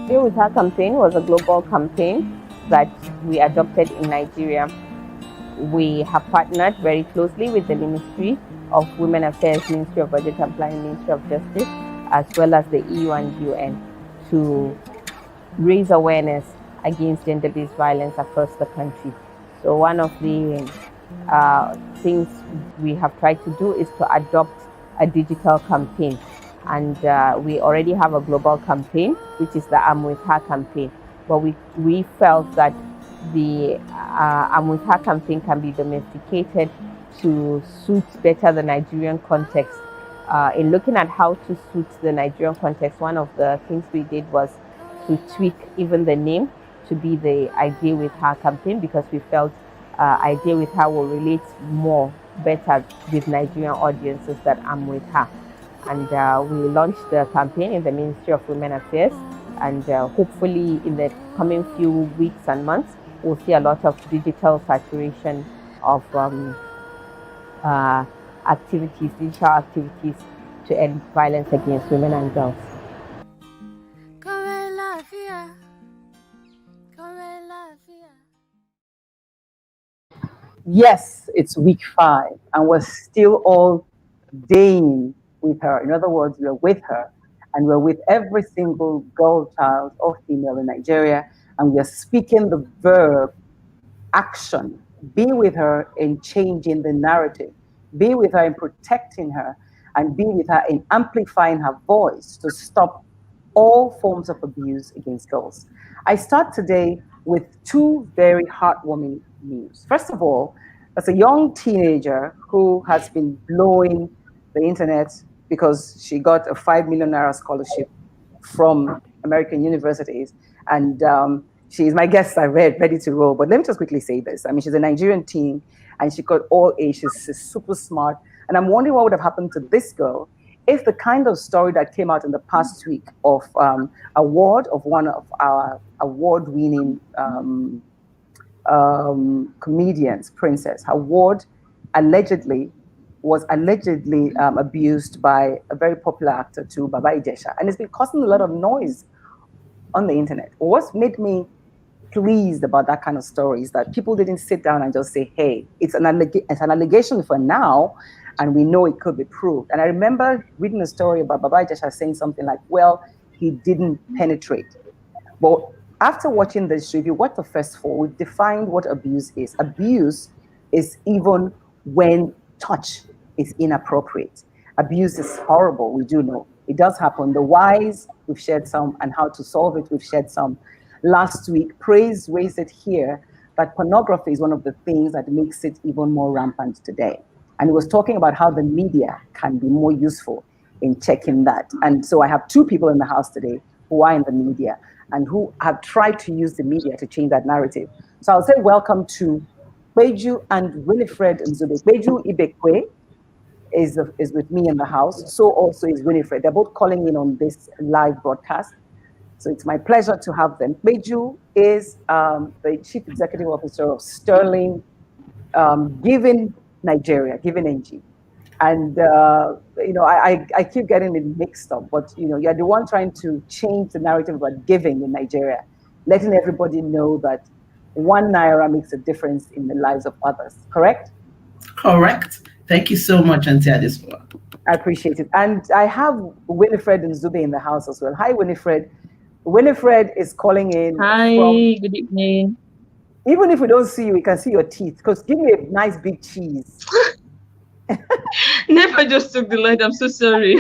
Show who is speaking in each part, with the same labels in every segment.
Speaker 1: Be With Her campaign was a global campaign that we adopted in Nigeria. We have partnered very closely with the Ministry of Women Affairs, Ministry of Budget and Planning, Ministry of Justice, as well as the EU and UN to raise awareness against gender-based violence across the country. So one of the things we have tried to do is to adopt a digital campaign. And we already have a global campaign, which is the I'm With Her campaign. But we felt that the I'm With Her campaign can be domesticated to suit better the Nigerian context. In looking at how to suit the Nigerian context, one of the things we did was to tweak even the name to be the I Deal With Her campaign, because we felt I Deal With Her will relate better with Nigerian audiences that I'm with her. And we launched the campaign in the Ministry of Women Affairs, and hopefully in the coming few weeks and months, we'll see a lot of digital saturation of digital activities to end violence against women and girls.
Speaker 2: Yes, it's week 5, and we're still all daying with her. In other words, we're with her, and we're with every single girl, child, or female in Nigeria, and we're speaking the verb action. Be with her in changing the narrative. Be with her in protecting her, and be with her in amplifying her voice to stop all forms of abuse against girls. I start today with 2 very heartwarming news. First of all, as a young teenager who has been blowing the internet because she got a 5 million naira scholarship from American universities, and she's my guest. I read Ready to Roll. But let me just quickly say this. I mean, she's a Nigerian teen, and she got all A's. She's super smart. And I'm wondering what would have happened to this girl if the kind of story that came out in the past week of award of one of our award-winning comedians, Princess, her ward was allegedly abused by a very popular actor too, Baba Ijesha, and it's been causing a lot of noise on the internet. What's made me pleased about that kind of story is that people didn't sit down and just say, hey, it's an allegation for now, and we know it could be proved. And I remember reading a story about Baba Ijesha saying something like, well, he didn't penetrate. But after watching this show, if you watch the first 4, we've defined what abuse is. Abuse is even when touch is inappropriate. Abuse is horrible, we do know. It does happen. The whys, we've shared some, and how to solve it, we've shared some. Last week, Praise raised it here that pornography is one of the things that makes it even more rampant today. And he was talking about how the media can be more useful in checking that. And so I have 2 people in the house today who are in the media and who have tried to use the media to change that narrative. So I'll say welcome to Olapeju and Winifred Nzubechukwu Ibekwe is with me in the house. So also is Winifred. They're both calling in on this live broadcast. So it's my pleasure to have them. Olapeju is the Chief Executive Officer of Sterling Giving Nigeria, Giving NG. And, I keep getting it mixed up, but, you're the one trying to change the narrative about giving in Nigeria, letting everybody know that 1 naira makes a difference in the lives of others, correct?
Speaker 3: Correct. Thank you so much, Auntie Adesua.
Speaker 2: I appreciate it. And I have Winifred Nzube in the house as well. Hi, Winifred. Winifred is calling in.
Speaker 4: Hi, good evening.
Speaker 2: Even if we don't see you, we can see your teeth, because give me a nice big cheese.
Speaker 4: Never just took the light. I'm so sorry.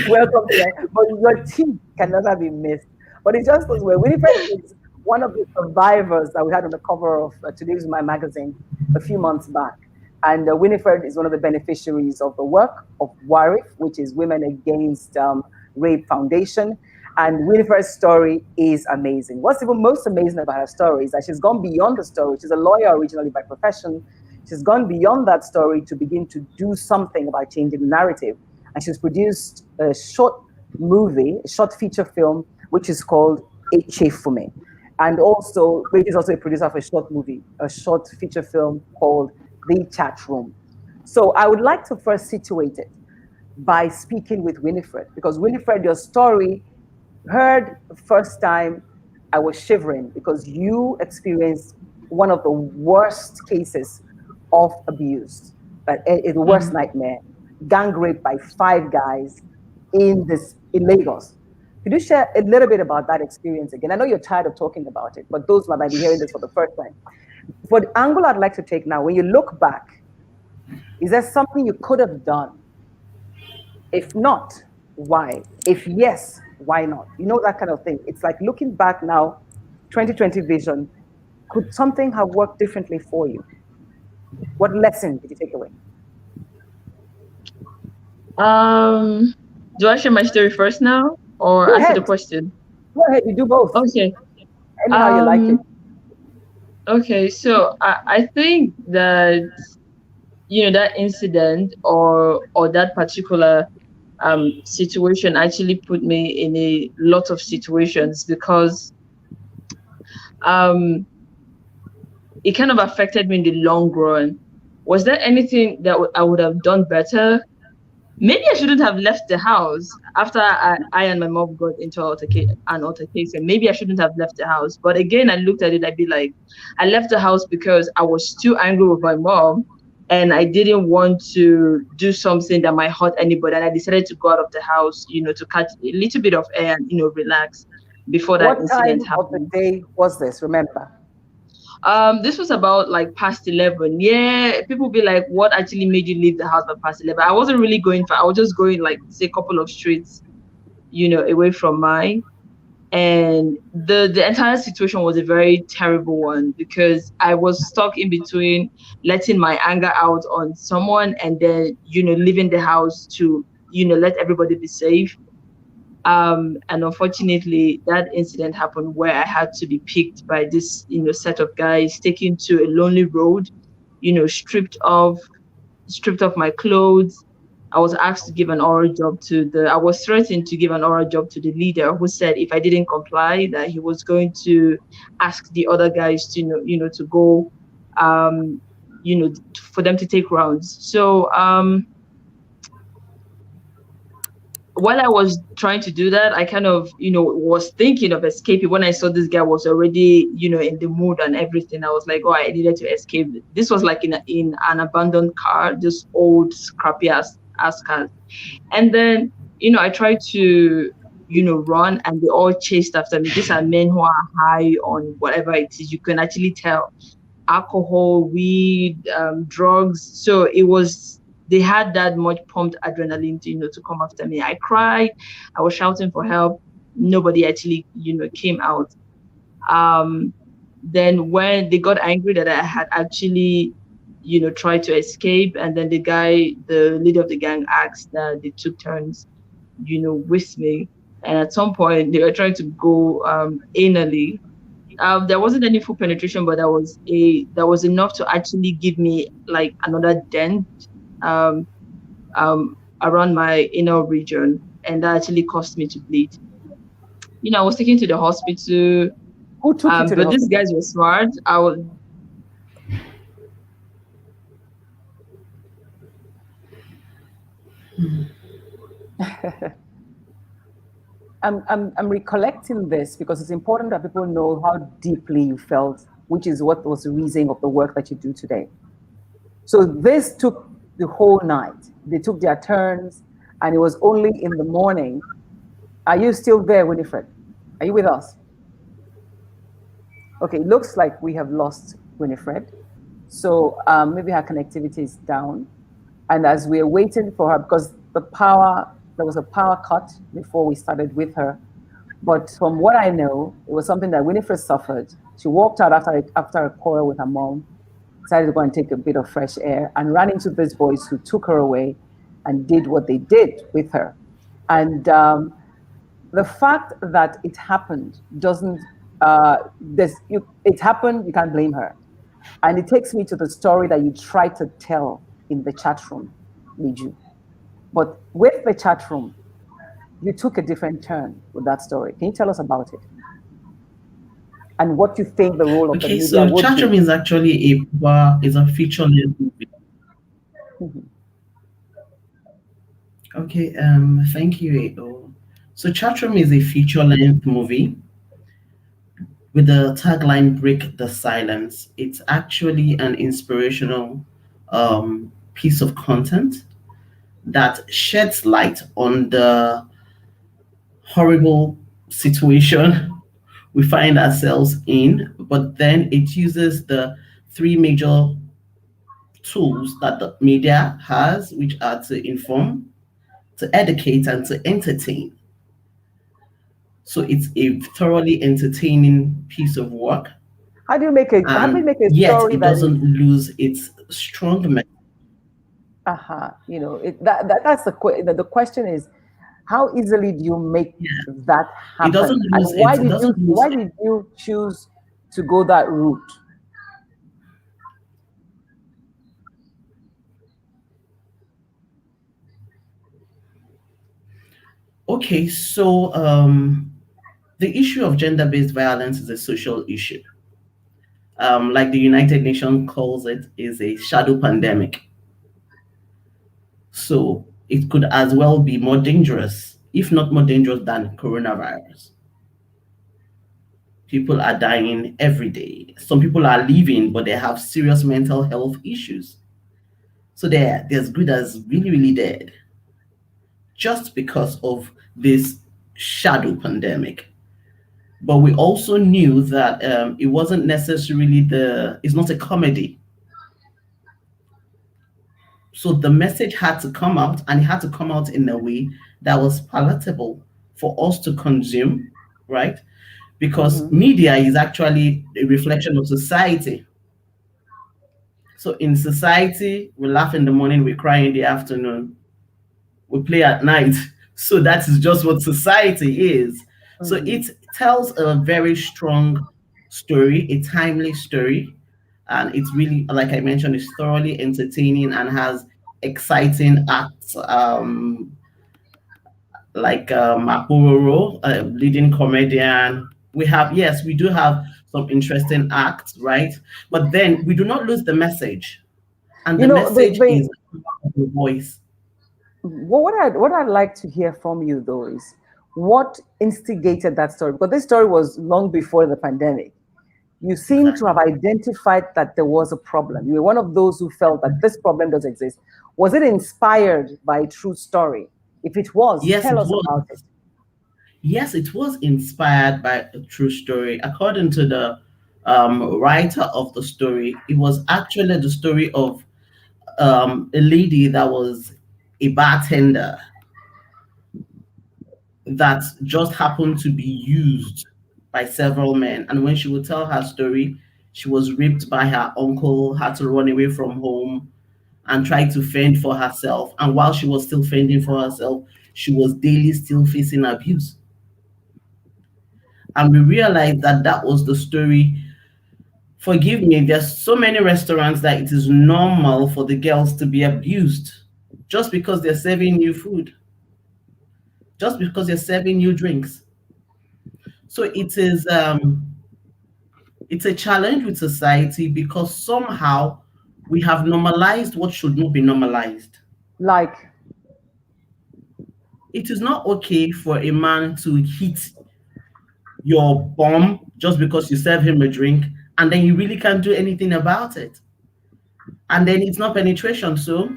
Speaker 2: Welcome to that. But your teeth can never be missed. But it's just as well. Winifred is one of the survivors that we had on the cover of Today's My magazine a few months back. And Winifred is one of the beneficiaries of the work of WARIF, which is Women Against Rape Foundation. And Winifred's story is amazing. What's even most amazing about her story is that she's gone beyond the story. She's a lawyer originally by profession. She's gone beyond that story to begin to do something about changing the narrative. And she's produced a short movie, a short feature film, which is called Echefume. And also, she's also a producer of a short movie, a short feature film called The Chat Room. So I would like to first situate it by speaking with Winifred, because Winifred, your story heard first time, I was shivering because you experienced one of the worst cases of abuse, the worst nightmare, gang rape by 5 guys in Lagos. Could you share a little bit about that experience again? I know you're tired of talking about it, but those might be hearing this for the first time. For the angle I'd like to take now, when you look back, is there something you could have done? If not, why? If yes, why not? You know, that kind of thing. It's like looking back now, 2020 vision, could something have worked differently for you? What lesson did you take away?
Speaker 4: Do I share my story first now or
Speaker 2: Go
Speaker 4: answer the
Speaker 2: ahead.
Speaker 4: question?
Speaker 2: Go ahead, you do both.
Speaker 4: Okay.
Speaker 2: Anyhow you like it.
Speaker 4: Okay, so I think that that incident or that particular situation actually put me in a lot of situations because it kind of affected me in the long run. Was there anything that I would have done better? Maybe I shouldn't have left the house after I and my mom got into an altercation. Maybe I shouldn't have left the house. But again, I looked at it, I'd be like, I left the house because I was too angry with my mom and I didn't want to do something that might hurt anybody. And I decided to go out of the house, to catch a little bit of air and, relax before that incident happened.
Speaker 2: What time of the day was this, remember?
Speaker 4: This was about like past 11. Yeah, people be like, what actually made you leave the house by past 11? I wasn't really going for, I was just going like, say, a couple of streets, away from mine. And the entire situation was a very terrible one because I was stuck in between letting my anger out on someone and then, leaving the house to, let everybody be safe. And unfortunately, that incident happened where I had to be picked by this, set of guys, taken to a lonely road, stripped off my clothes. I was asked to give an oral job I was threatened to give an oral job to the leader who said if I didn't comply, that he was going to ask the other guys to, to go, for them to take rounds. So, while I was trying to do that, I kind of, was thinking of escaping when I saw this guy was already, in the mood and everything. I was like, oh, I needed to escape. This was like in an abandoned car, this old scrappy ass car. And then, I tried to, run and they all chased after me. These are men who are high on whatever it is. You can actually tell alcohol, weed, drugs. So they had that much pumped adrenaline to come after me. I cried, I was shouting for help. Nobody actually, came out. Then when they got angry that I had actually, tried to escape, and then the leader of the gang asked that they took turns, with me. And at some point they were trying to go anally. There wasn't any full penetration, but that was enough to actually give me like another dent around my inner region, and that actually caused me to bleed. I was taken to the hospital.
Speaker 2: Who took you to the hospital?
Speaker 4: But these guys were smart.
Speaker 2: I'm recollecting this because it's important that people know how deeply you felt, which is what was the reason of the work that you do today. So this took the whole night. They took their turns, and it was only in the morning. Are you still there, Winifred? Are you with us? Okay, it looks like we have lost Winifred. So maybe her connectivity is down. And as we're waiting for her, because there was a power cut before we started with her. But from what I know, it was something that Winifred suffered. She walked out after a quarrel with her mom, decided to go and take a bit of fresh air, and ran into these boys who took her away and did what they did with her. And the fact that it happened doesn't, it happened, you can't blame her. And it takes me to the story that you tried to tell in the chat room, Liju. But with the chat room, you took a different turn with that story. Can you tell us about it? And what you think the role of the media would be?
Speaker 3: Okay, so chat room is actually a feature-led movie.
Speaker 2: Mm-hmm.
Speaker 3: Okay, thank you, Ado. So Chatroom is a feature-length movie with the tagline "Break the Silence." It's actually an inspirational piece of content that sheds light on the horrible situation we find ourselves in, but then it uses the three major tools that the media has, which are to inform, to educate, and to entertain. So it's a thoroughly entertaining piece of work,
Speaker 2: How do you
Speaker 3: and
Speaker 2: make a
Speaker 3: yet
Speaker 2: story
Speaker 3: it
Speaker 2: that is,
Speaker 3: doesn't lose its strong message.
Speaker 2: you know, that's the question is, how easily do you make
Speaker 3: Yeah,
Speaker 2: that
Speaker 3: it doesn't
Speaker 2: happen? And
Speaker 3: lose it. It doesn't lose
Speaker 2: why did you choose to go that route?
Speaker 3: Okay, so the issue of gender-based violence is a social issue. Like the United Nations calls it, is a shadow pandemic. So it could as well be more dangerous, if not more dangerous than coronavirus. People are dying every day. Some people are living, but they have serious mental health issues. So they're as good as really, really dead just because of this shadow pandemic. But we also knew that it wasn't necessarily it's not a comedy. So the message had to come out, and it had to come out in a way that was palatable for us to consume, right? Because
Speaker 2: Mm-hmm.
Speaker 3: media is actually a reflection of society. So in society, we laugh in the morning, we cry in the afternoon, we play at night. So that is just what society is. So
Speaker 2: Mm-hmm.
Speaker 3: it tells a very strong story, a timely story. And it's really, like I mentioned, it's thoroughly entertaining and has exciting acts, like Mapororo, leading comedian. Yes, we do have some interesting acts, right? But then we do not lose the message. And
Speaker 2: You
Speaker 3: the
Speaker 2: know,
Speaker 3: message is the voice.
Speaker 2: what I'd like to hear from you though is what instigated that story? Because this story was long before the pandemic. You seem to have
Speaker 3: Exactly.
Speaker 2: identified that there was a problem. You were one of those who felt that this problem does exist. Was it inspired by a true story? If it was,
Speaker 3: Yes,
Speaker 2: tell
Speaker 3: it
Speaker 2: us
Speaker 3: was.
Speaker 2: about it.
Speaker 3: Yes, it was inspired by a true story. According to the writer of the story, it was actually the story of a lady that was a bartender that just happened to be used by several men. And when she would tell her story, she was raped by her uncle, had to run away from home and try to fend for herself. And while she was still fending for herself, she was daily still facing abuse. And we realized that that was the story. Forgive me, there's so many restaurants that it is normal for the girls to be abused just because they're serving you food, just because they're serving you drinks. So it's a challenge with society because somehow we have normalized what should not be normalized.
Speaker 2: Like,
Speaker 3: It is not okay for a man to hit your bum just because you serve him a drink and then you really can't do anything about it. And then it's not penetration, so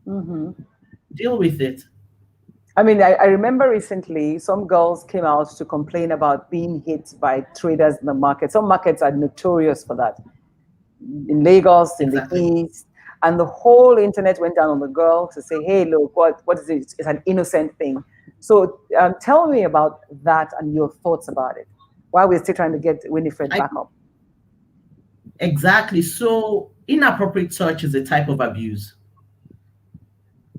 Speaker 2: mhm.
Speaker 3: deal with it.
Speaker 2: I mean, I remember recently some girls came out to complain about being hit by traders in the market. Some markets are notorious for that. In Lagos, in the
Speaker 3: Exactly.
Speaker 2: East, and the whole internet went down on the girl to say, "Hey, look, what is it? It's an innocent thing." So, tell me about that and your thoughts about it. While we're still trying to get Winifred
Speaker 3: I
Speaker 2: back up.
Speaker 3: exactly. So inappropriate touch is a type of abuse.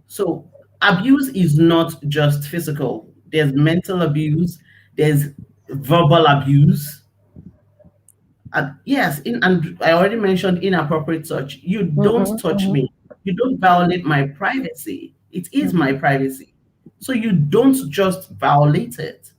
Speaker 3: So abuse is not just physical. There's mental abuse, there's verbal abuse. And yes, and I already mentioned inappropriate touch. You don't
Speaker 2: Mm-hmm,
Speaker 3: touch
Speaker 2: mm-hmm,
Speaker 3: me. You don't violate my privacy. It is my
Speaker 2: mm-hmm,
Speaker 3: privacy. So you don't just violate it.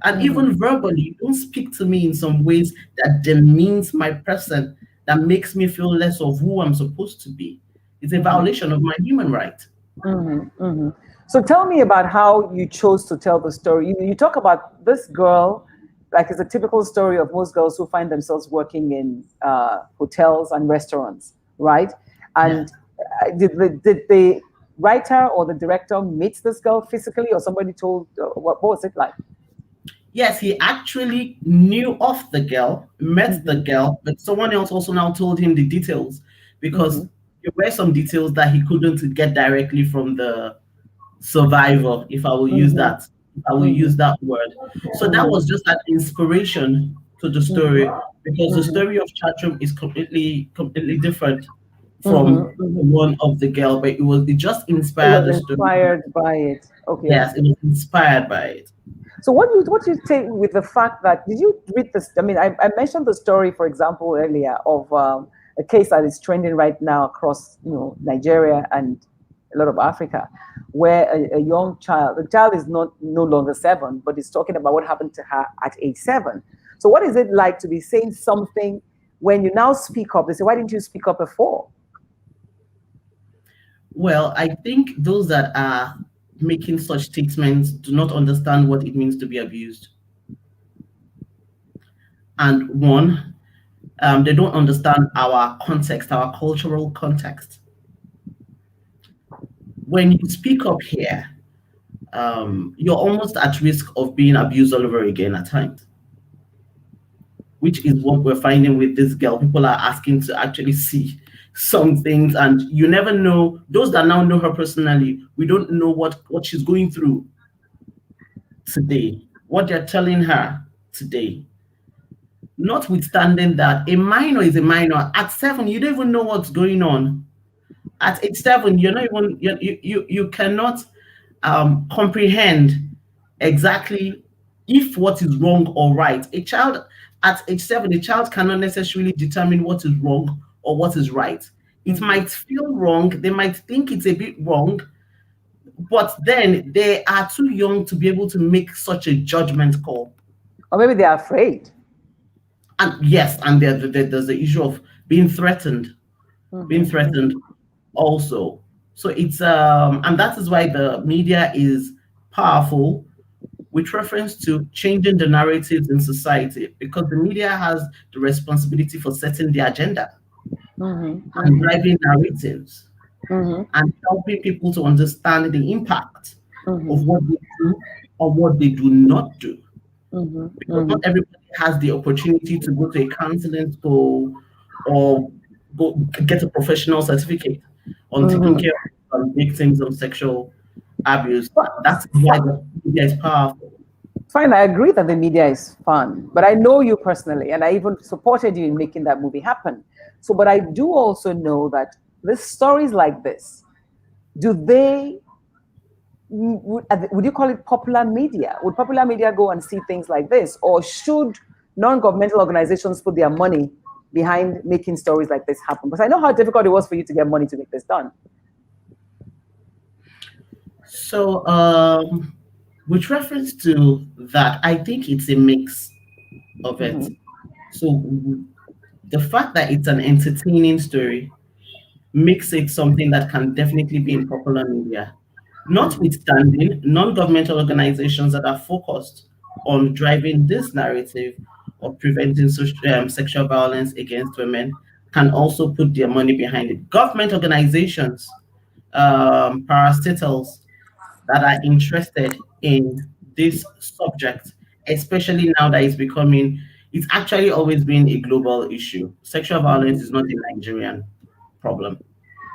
Speaker 3: And
Speaker 2: mm-hmm,
Speaker 3: even verbally, you don't speak to me in some ways that demeans my person, that makes me feel less of who I'm supposed to be. It's a
Speaker 2: mm-hmm,
Speaker 3: violation of my human right.
Speaker 2: mm-hmm, mm-hmm. So tell me about how you chose to tell the story. You talk about this girl, like it's a typical story of most girls who find themselves working in hotels and restaurants, right? And did the writer or the director meet this girl physically, or somebody told, what was it like?
Speaker 3: Yes, he actually knew of the girl, met the girl, but someone else also now told him the details, because there were some details that he couldn't get directly from the survivor, if I will use that. If I will use that word. So that was just an inspiration to the story, because the story of Chatham is completely different from the one of the girl, but it just
Speaker 2: It
Speaker 3: inspired the
Speaker 2: was
Speaker 3: story.
Speaker 2: inspired by it. Okay.
Speaker 3: Yes, it was inspired by it.
Speaker 2: So what do you take with the fact that, did you read this? I mean, I mentioned the story, for example, earlier of a case that is trending right now across, Nigeria and a lot of Africa, where a young child, the child is no longer 7, but is talking about what happened to her at age 7. So what is it like to be saying something when you now speak up? They say, why didn't you speak up before?
Speaker 3: Well, I think those that are making such statements do not understand what it means to be abused. And one, they don't understand our context, our cultural context. When you speak up here, you're almost at risk of being abused all over again at times, which is what we're finding with this girl. People are asking to actually see some things, and you never know. Those that now know her personally, we don't know what she's going through today, what they're telling her today. Notwithstanding that, a minor is a minor. At 7, you don't even know what's going on. At age 7, you're not even you cannot comprehend exactly if what is wrong or right. A child at age 7, a child cannot necessarily determine what is wrong or what is right. It might feel wrong, they might think it's a bit wrong, but then they are too young to be able to make such a judgment call.
Speaker 2: Or maybe they're afraid.
Speaker 3: And yes, and there's the issue of being threatened, also. So it's and that is why the media is powerful with reference to changing the narratives in society, because the media has the responsibility for setting the agenda and driving narratives and helping people to understand the impact of what they do or what they do not do. Because not everybody has the opportunity to go to a counseling school or go get a professional certificate on taking care of victims of sexual abuse. That's why the media is powerful.
Speaker 2: Fine, I agree that the media is fun, but I know you personally, and I even supported you in making that movie happen. So, but I do also know that the stories like this, would you call it popular media? Would popular media go and see things like this? Or should non-governmental organizations put their money behind making stories like this happen? Because I know how difficult it was for you to get money to make this done.
Speaker 3: So, with reference to that, I think it's a mix of it. So, the fact that it's an entertaining story makes it something that can definitely be in popular media. Notwithstanding, non-governmental organizations that are focused on driving this narrative of preventing sexual violence against women can also put their money behind it. Government organizations, parastatals that are interested in this subject, especially now that it's actually always been a global issue. Sexual violence is not a Nigerian problem.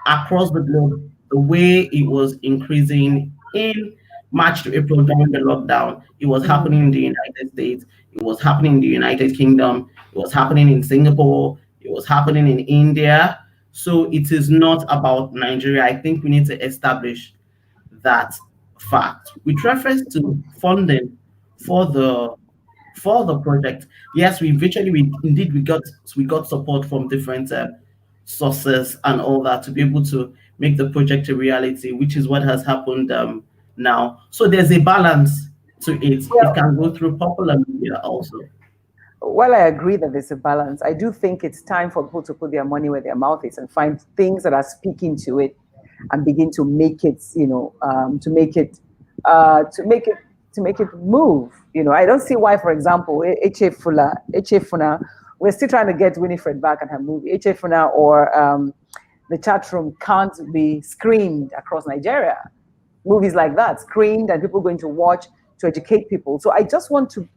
Speaker 3: Across the globe, the way it was increasing in March to April during the lockdown, it was happening in the United States, it was happening in the United Kingdom, it was happening in Singapore, it was happening in India. So it is not about Nigeria. I think we need to establish that fact. With reference to funding for the project, yes, we got support from different sources and all that to be able to make the project a reality, which is what has happened now. So there's a balance to it.
Speaker 2: Well,
Speaker 3: it can go through popular media also.
Speaker 2: Well, I agree that there's a balance. I do think it's time for people to put their money where their mouth is and find things that are speaking to it. and begin to make it, to make it move. I don't see why, for example, Echefuna, we're still trying to get Winifred back and her movie. Echefuna or the chat room can't be screened across Nigeria. Movies like that, screened, and people going to watch to educate people. So I just want to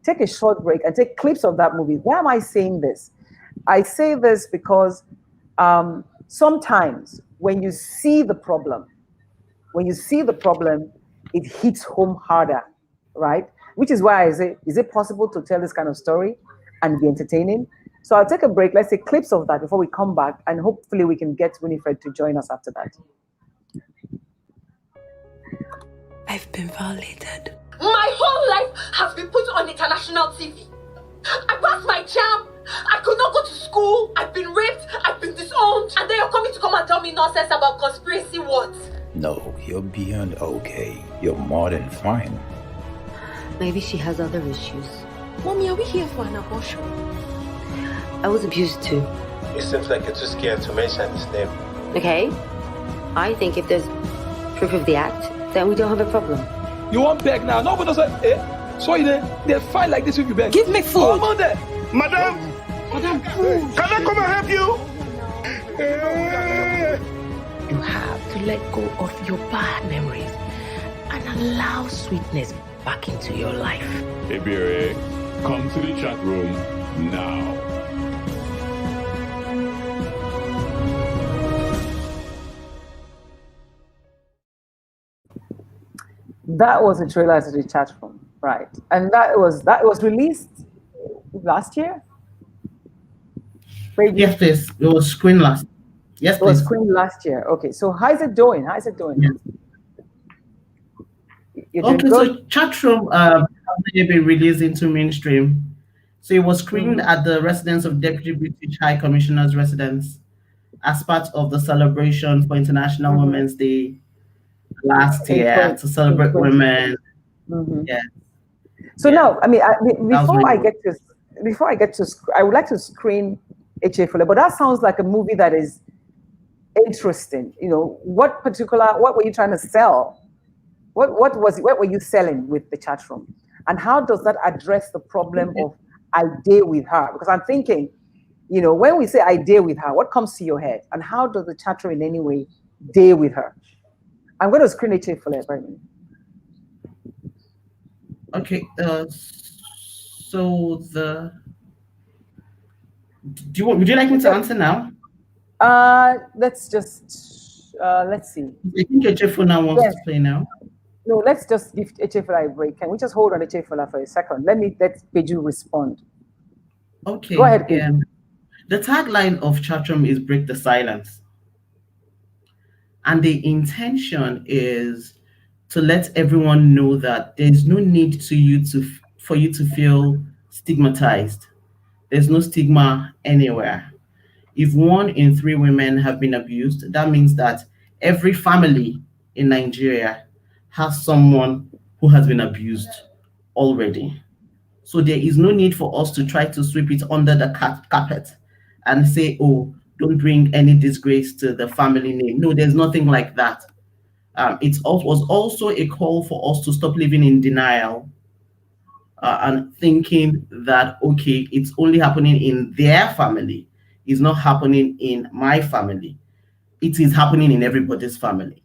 Speaker 2: take a short break and take clips of that movie. Why am I saying this? I say this because sometimes when you see the problem, it hits home harder, right? Which is why I say, is it possible to tell this kind of story and be entertaining? So I'll take a break. Let's say clips of that before we come back, and hopefully we can get Winifred to join us after that.
Speaker 5: I've been violated.
Speaker 6: My whole life has been put on international TV. I passed my jam. I could not go to school. I've been raped. I've been disowned. And then you're coming to come and tell me nonsense about conspiracy what?
Speaker 7: No, you're beyond okay. You're more than fine.
Speaker 5: Maybe she has other issues.
Speaker 6: Mommy, are we here for an abortion?
Speaker 5: I was abused too.
Speaker 8: It seems like you're too scared to mention his name.
Speaker 5: Okay? I think if there's proof of the act, then we don't have a problem.
Speaker 9: You want beg now? No one does eh? So they fight like this if you beg.
Speaker 5: Give me food.
Speaker 9: Come on there.
Speaker 8: Madam, can I come and help you?
Speaker 10: You have to let go of your bad memories and allow sweetness back into your life.
Speaker 11: Ebere, come to the chat room now.
Speaker 2: That was a trailer to the chat room, right? And that was released last year.
Speaker 3: Yes, please. It was screened last. Yes,
Speaker 2: it was
Speaker 3: please.
Speaker 2: screened last year. Okay, so how's it doing?
Speaker 3: Yeah. Okay, so chat room has been released into mainstream. So it was screened at the residence of Deputy British High Commissioner's residence as part of the celebration for International Women's Day last year to celebrate women. Yeah.
Speaker 2: So now, I mean, before I get to, I would like to screen Echefula, but that sounds like a movie that is interesting. What were you trying to sell? What were you selling with the chat room? And how does that address the problem of I dare with her? Because I'm thinking, when we say I dare with her, what comes to your head? And how does the chat room in any way dare with her? I'm going to screen Echefula for a minute.
Speaker 3: Okay, so would you like me to answer now?
Speaker 2: Let's see.
Speaker 3: I think Echefula wants to play now.
Speaker 2: No, let's just give Echefula a break. Can we just hold on Echefula for a second? Let Peju respond.
Speaker 3: Okay.
Speaker 2: Go ahead, Peju.
Speaker 3: The tagline of Chatroom is "Break the Silence," and the intention is to let everyone know that there's no need for you to feel stigmatized. There's no stigma anywhere. If 1 in 3 women have been abused, that means that every family in Nigeria has someone who has been abused already. So there is no need for us to try to sweep it under the carpet and say, oh, don't bring any disgrace to the family name. No, there's nothing like that. It was also a call for us to stop living in denial and thinking that, okay, it's only happening in their family. It's not happening in my family. It is happening in everybody's family.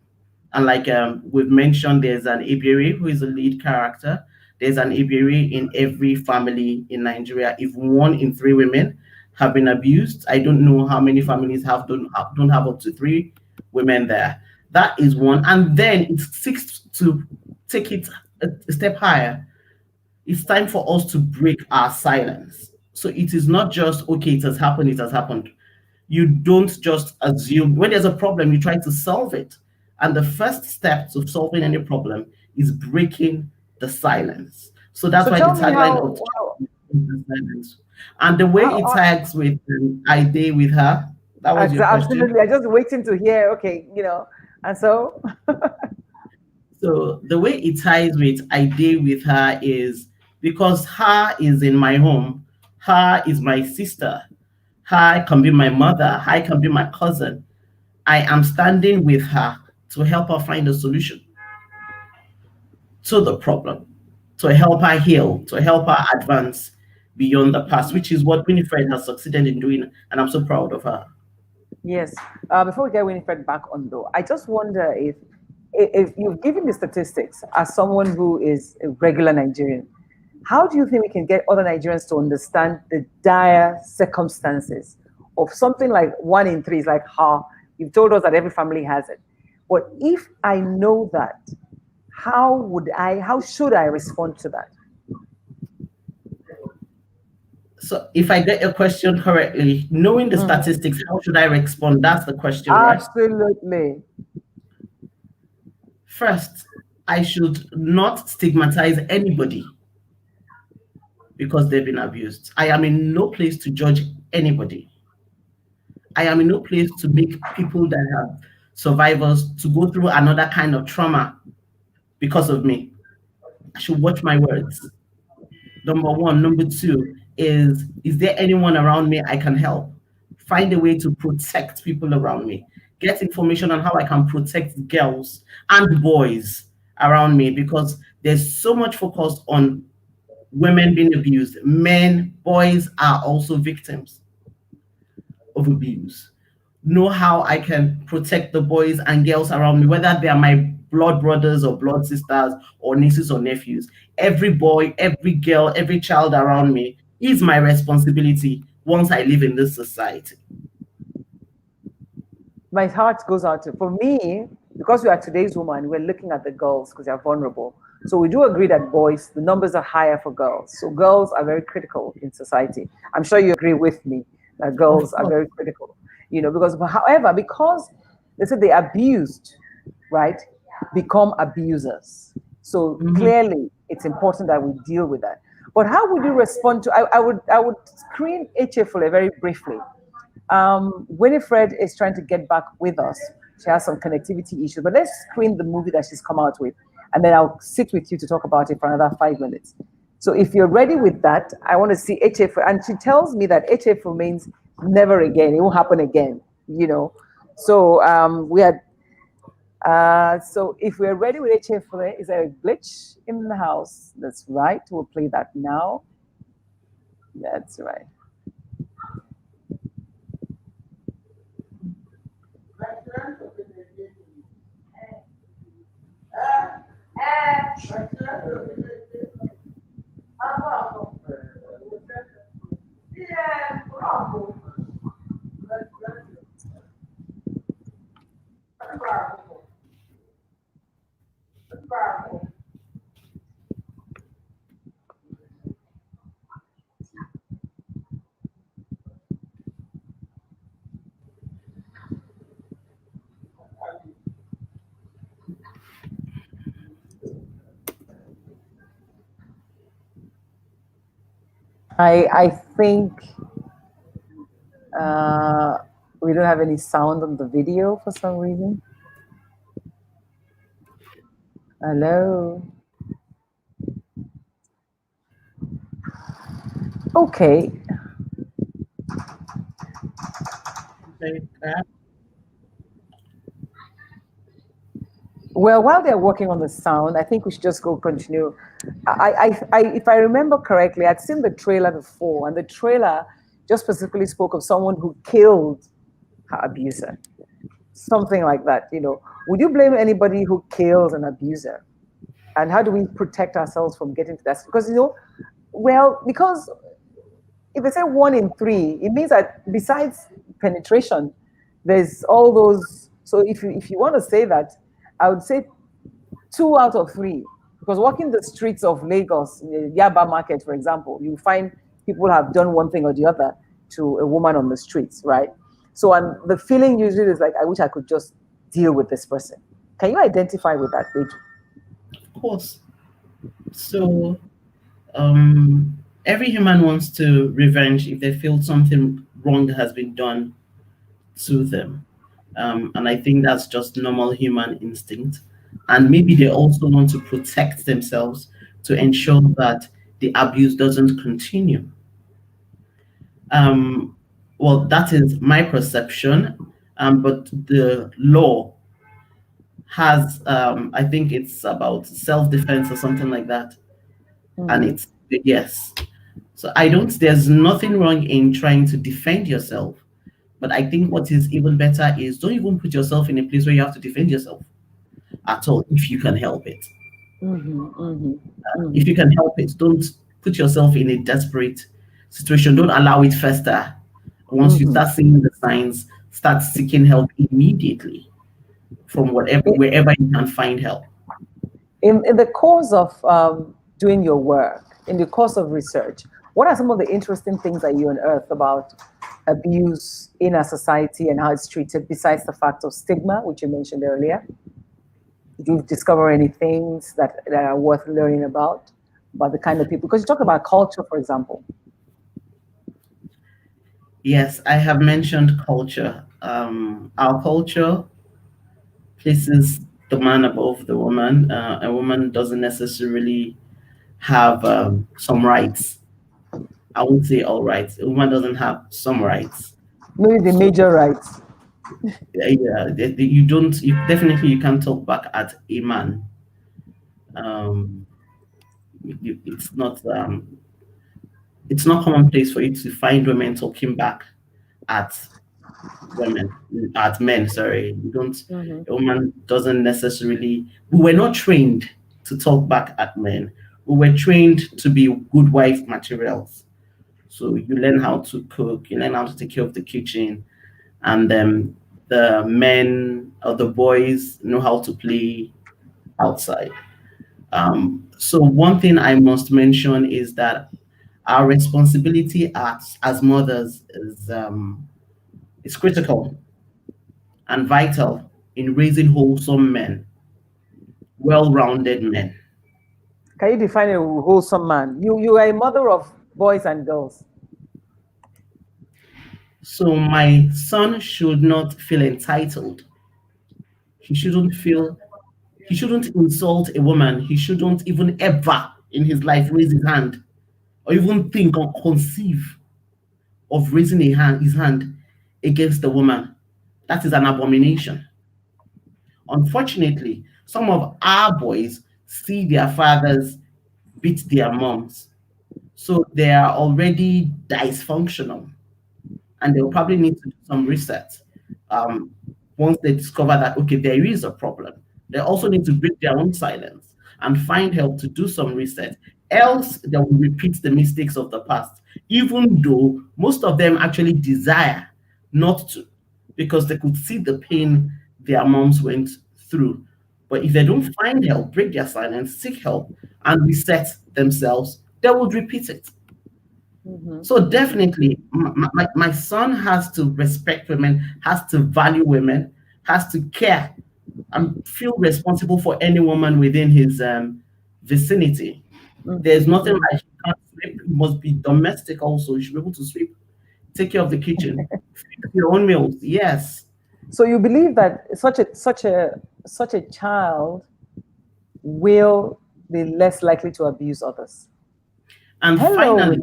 Speaker 3: And like we've mentioned, there's an Iberi who is a lead character. There's an Iberi in every family in Nigeria. If 1 in 3 women have been abused, I don't know how many families don't have up to 3 women there. That is one. And then it seeks to take it a step higher. It's time for us to break our silence. So it is not just, okay, it has happened, it has happened. You don't just assume. When there's a problem, you try to solve it. And the first step to solving any problem is breaking the silence. So that's why the tagline of the silence. And the way it tags with I Day with her, that was your question.
Speaker 2: Absolutely. I'm just waiting to hear, okay, and so?
Speaker 3: So the way it ties with I Day with her is because her is in my home, her is my sister, her can be my mother, her can be my cousin. I am standing with her to help her find a solution to the problem, to help her heal, to help her advance beyond the past, which is what Winifred has succeeded in doing, and I'm so proud of her.
Speaker 2: Yes. Before we get Winifred back on, though, I just wonder if you've given the statistics as someone who is a regular Nigerian, how do you think we can get other Nigerians to understand the dire circumstances of something like 1 in 3 is like how you've told us that every family has it. But if I know that, how should I respond to that?
Speaker 3: So if I get your question correctly, knowing the statistics, how should I respond? That's the question, right?
Speaker 2: Absolutely.
Speaker 3: First, I should not stigmatize anybody because they've been abused. I am in no place to judge anybody. I am in no place to make people that have survivors to go through another kind of trauma because of me. I should watch my words. Number one. Number two is there anyone around me I can help? Find a way to protect people around me. Get information on how I can protect girls and boys around me, because there's so much focus on women being abused. Men, boys are also victims of abuse. Know how I can protect the boys and girls around me, whether they are my blood brothers or blood sisters or nieces or nephews. Every boy, every girl, every child around me is my responsibility once I live in this society.
Speaker 2: My heart goes out to, for me, because we are today's woman, we're looking at the girls because they're vulnerable. So we do agree that boys, the numbers are higher for girls. So girls are very critical in society. I'm sure you agree with me that girls are very critical, because they said the abused, right, become abusers. So clearly it's important that we deal with that. But how would you respond to, I would screen HFLA very briefly. Winifred is trying to get back with us. She has some connectivity issues, but let's screen the movie that she's come out with, and then I'll sit with you to talk about it for another 5 minutes. So if you're ready with that, I want to see HFL, and she tells me that HFL means never again. It won't happen again, So so if we're ready with HFL, is there a glitch in the house? That's right. We'll play that now. That's right. I think we don't have any sound on the video for some reason. Hello. Okay. Well, while they're working on the sound, I think we should just go continue. If I remember correctly, I'd seen the trailer before, and the trailer just specifically spoke of someone who killed her abuser, something like that. Would you blame anybody who kills an abuser? And how do we protect ourselves from getting to that? Because because if they say 1 in 3, it means that besides penetration, there's all those. So if you want to say that, I would say 2 out of 3, because walking the streets of Lagos, in the Yaba market, for example, you find people have done one thing or the other to a woman on the streets, right? So, and the feeling usually is like, I wish I could just deal with this person. Can you identify with that, Peju?
Speaker 3: Of course. So, every human wants to revenge if they feel something wrong has been done to them. And I think that's just normal human instinct. And maybe they also want to protect themselves to ensure that the abuse doesn't continue. Well, that is my perception. but the law has, I think it's about self-defense or something like that, and it's yes. So there's nothing wrong in trying to defend yourself, but I think what is even better is don't even put yourself in a place where you have to defend yourself at all if you can help it. If you can help it, don't put yourself in a desperate situation. Don't allow it fester. Once you start seeing the signs, start seeking help immediately from wherever you can find help.
Speaker 2: In the course of doing your work, in the course of research, what are some of the interesting things that you unearth about abuse in our society and how it's treated, besides the fact of stigma, which you mentioned earlier? Did you discover any things that are worth learning about the kind of people? Because you talk about culture, for example.
Speaker 3: Yes, I have mentioned culture. Our culture places the man above the woman. A woman doesn't necessarily have some rights. I won't say all rights. A woman doesn't have some rights.
Speaker 2: Maybe the major rights.
Speaker 3: Yeah, you definitely you can't talk back at a man. It's not commonplace for you to find women talking back at men. Sorry, you don't. A woman doesn't necessarily. We were not trained to talk back at men. We were trained to be good wife materials. So you learn how to cook, you learn how to take care of the kitchen, and then the men or the boys know how to play outside. So one thing I must mention is that our responsibility as mothers is critical and vital in raising wholesome men, well-rounded men.
Speaker 2: Can you define a wholesome man? You are a mother of boys and girls.
Speaker 3: So my son should not feel entitled. He shouldn't insult a woman. He shouldn't even ever in his life raise his hand or even think or conceive of raising his hand against a woman. That is an abomination. Unfortunately, some of our boys see their fathers beat their moms. So they are already dysfunctional and they'll probably need to do some research. Once they discover that, okay, there is a problem, they also need to break their own silence and find help to do some research. Else, they will repeat the mistakes of the past, even though most of them actually desire not to, because they could see the pain their moms went through. But if they don't find help, break their silence, seek help, and reset themselves, they would repeat it. So definitely, my son has to respect women, has to value women, has to care and feel responsible for any woman within his vicinity. There's nothing like he can't sweep. He must be domestic also. You should be able to sweep, take care of the kitchen, fix your own meals. Yes.
Speaker 2: So you believe that such a child will be less likely to abuse others?
Speaker 3: And
Speaker 2: hello,
Speaker 3: finally,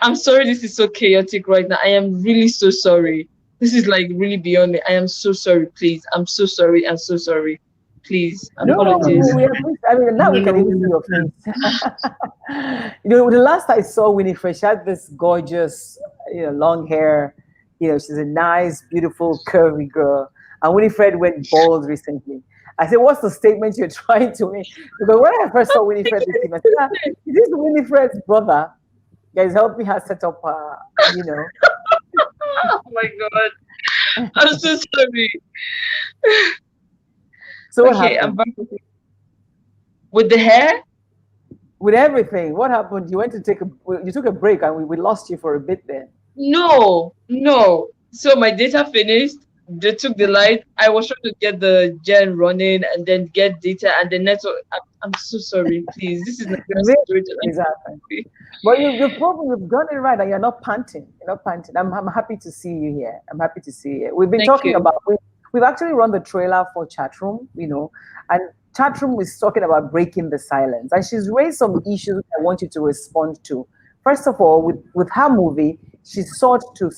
Speaker 4: I'm sorry this is so chaotic right now. I am really so sorry. This is like really beyond me. I am so sorry, please. I'm so sorry. I'm so sorry. Please. Apologies.
Speaker 2: Now we can even see your face. The last I saw Winifred, she had this gorgeous, long hair. She's a nice, beautiful, curvy girl. And Winifred went bald recently. I said, what's the statement you're trying to make? Because when I first saw Winifred this evening, I said, is this Winifred's brother? Guys, help me set up,
Speaker 4: Oh my God. I'm so sorry.
Speaker 2: So
Speaker 4: okay, I'm back with the hair?
Speaker 2: With everything. What happened? You took a break and we lost you for a bit there.
Speaker 4: No. So my data finished. They took the light. I was trying to get the gen running and then get data and the network. I'm so sorry, please. This is not
Speaker 2: exactly. But you've done it right, and you're not panting. I'm happy to see you here. I'm happy to see you here. We've been talking about. We've actually run the trailer for Chatroom, and Chatroom is talking about breaking the silence, and she's raised some issues I want you to respond to first of all, with her movie, she sought to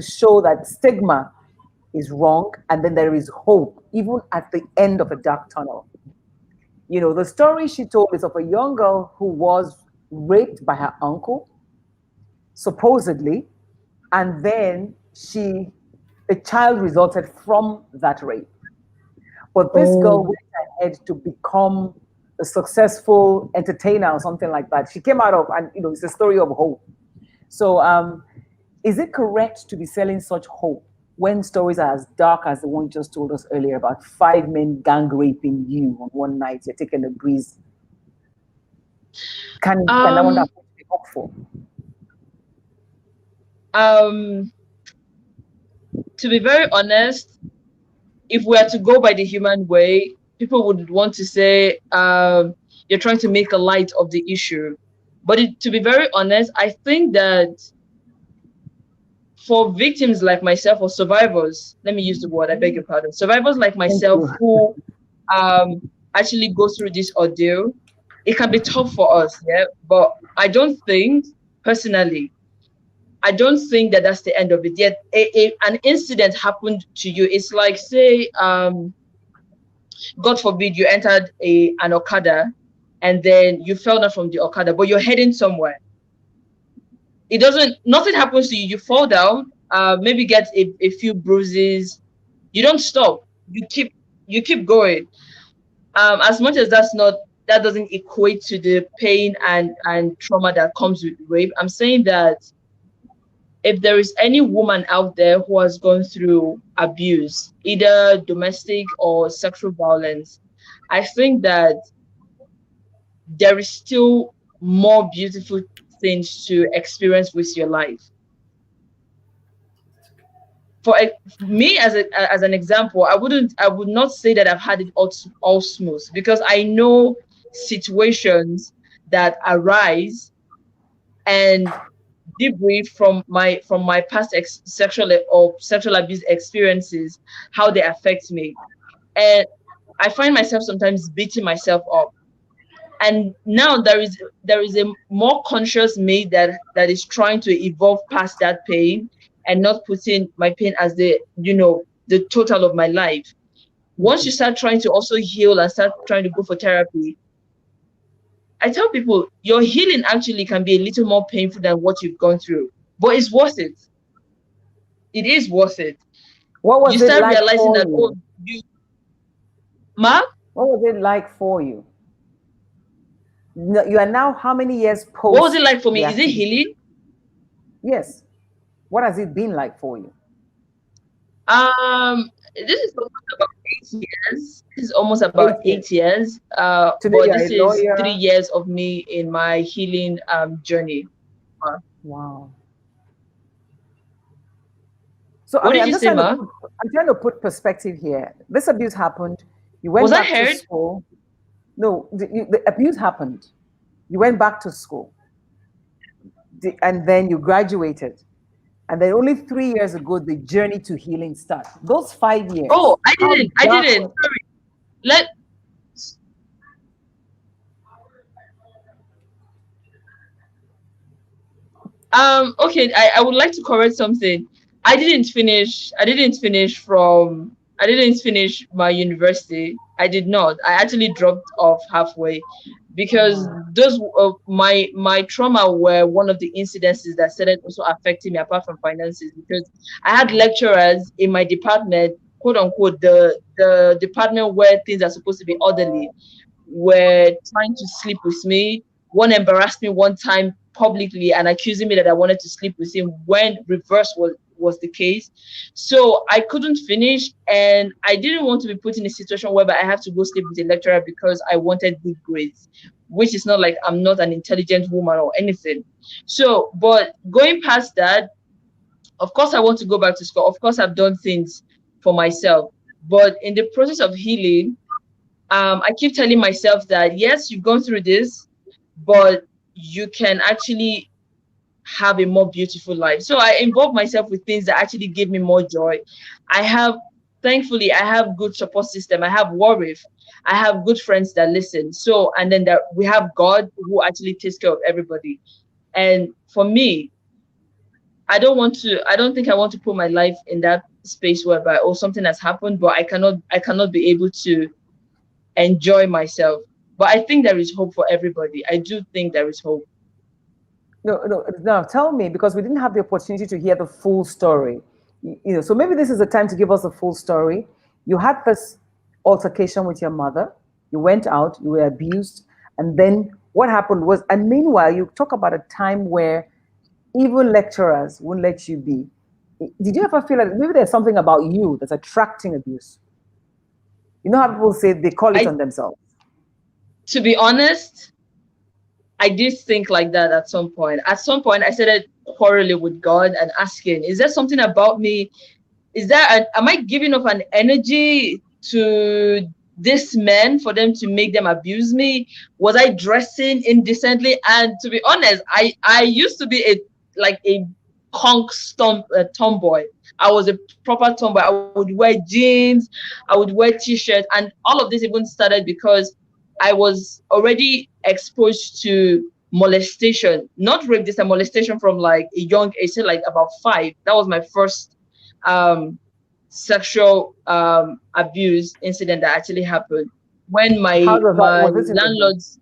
Speaker 2: show that stigma is wrong, and then there is hope, even at the end of a dark tunnel. You know, the story she told is of a young girl who was raped by her uncle, supposedly, and then a child resulted from that rape. But this girl went ahead to become a successful entertainer or something like that. She came out of, and you know, it's a story of hope. So is it correct to be selling such hope when stories are as dark as the one you just told us earlier about 5 men gang raping you on one night, you're taking a breeze? Can that one be hopeful?
Speaker 4: To be very honest, if we are to go by the human way, people would want to say you're trying to make a light of the issue. But to be very honest, I think that for victims like myself, or survivors, let me use the word, I beg your pardon, survivors like myself who actually go through this ordeal, it can be tough for us, yeah? But I don't think, personally, I don't think that that's the end of it. Yet an incident happened to you. It's like, say, God forbid, you entered an Okada and then you fell down from the Okada, but you're heading somewhere. Nothing happens to you. You fall down, maybe get a few bruises. You don't stop. You keep going. As much as that doesn't equate to the pain and trauma that comes with rape, I'm saying that if there is any woman out there who has gone through abuse, either domestic or sexual violence, I think that there is still more beautiful things to experience with your life. For me, as an example, I would not say that I've had it all smooth, because I know situations that arise and debrief from my past sexual abuse experiences, how they affect me, and I find myself sometimes beating myself up. And now there is a more conscious me that is trying to evolve past that pain and not putting my pain as the total of my life. Once you start trying to also heal and start trying to go for therapy, I tell people your healing actually can be a little more painful than what you've gone through, but it's worth it. It is worth it.
Speaker 2: What was
Speaker 4: you start
Speaker 2: it like
Speaker 4: realizing
Speaker 2: for
Speaker 4: that
Speaker 2: you?
Speaker 4: Ma?
Speaker 2: What was it like for you? You are now how many years post?
Speaker 4: What was it like for me? Is it healing?
Speaker 2: Yes. What has it been like for you?
Speaker 4: This is almost about 8 years. This is almost about 8 years. But this is 3 years of me in my healing journey.
Speaker 2: Wow. So
Speaker 4: what did you say, Ma?
Speaker 2: I'm trying to put perspective here. This abuse happened. You went back to school. No, the abuse happened. You went back to school. And then you graduated. And then only 3 years ago, the journey to healing started. Those 5 years.
Speaker 4: Oh, I didn't. Sorry. Okay, I would like to correct something. I didn't finish my university. I did not. I actually dropped off halfway because those my trauma were one of the incidences that started also affecting me, apart from finances, because I had lecturers in my department, quote unquote, the department where things are supposed to be orderly, were trying to sleep with me. One embarrassed me one time publicly and accusing me that I wanted to sleep with him, when reverse was the case. So I couldn't finish, and I didn't want to be put in a situation where I have to go sleep with a lecturer because I wanted good grades, which is not like I'm not an intelligent woman or anything. So, but going past that, of course I want to go back to school. Of course I've done things for myself, but in the process of healing, I keep telling myself that yes, you've gone through this, but you can actually have a more beautiful life. So I involve myself with things that actually give me more joy. Thankfully, I have good support system. I have Warif. I have good friends that listen. So, and then we have God who actually takes care of everybody. And for me, I don't think I want to put my life in that space whereby, oh, something has happened, but I cannot be able to enjoy myself. But I think there is hope for everybody. I do think there is hope.
Speaker 2: No, tell me, because we didn't have the opportunity to hear the full story. So maybe this is the time to give us the full story. You had this altercation with your mother. You went out, you were abused, and then what happened was, and meanwhile, you talk about a time where even lecturers won't let you be. Did you ever feel like maybe there's something about you that's attracting abuse? You know how people say they call it on themselves?
Speaker 4: To be honest, I did think like that at some point. At some point, I started quarreling with God and asking, is there something about me? Am I giving off an energy to this men for them to make them abuse me? Was I dressing indecently? And to be honest, I used to be a tomboy. I was a proper tomboy. I would wear jeans, I would wear t-shirts, and all of this even started because I was already exposed to molestation, not rape, this molestation from like a young age, like about 5. That was my first sexual abuse incident that actually happened when my landlords.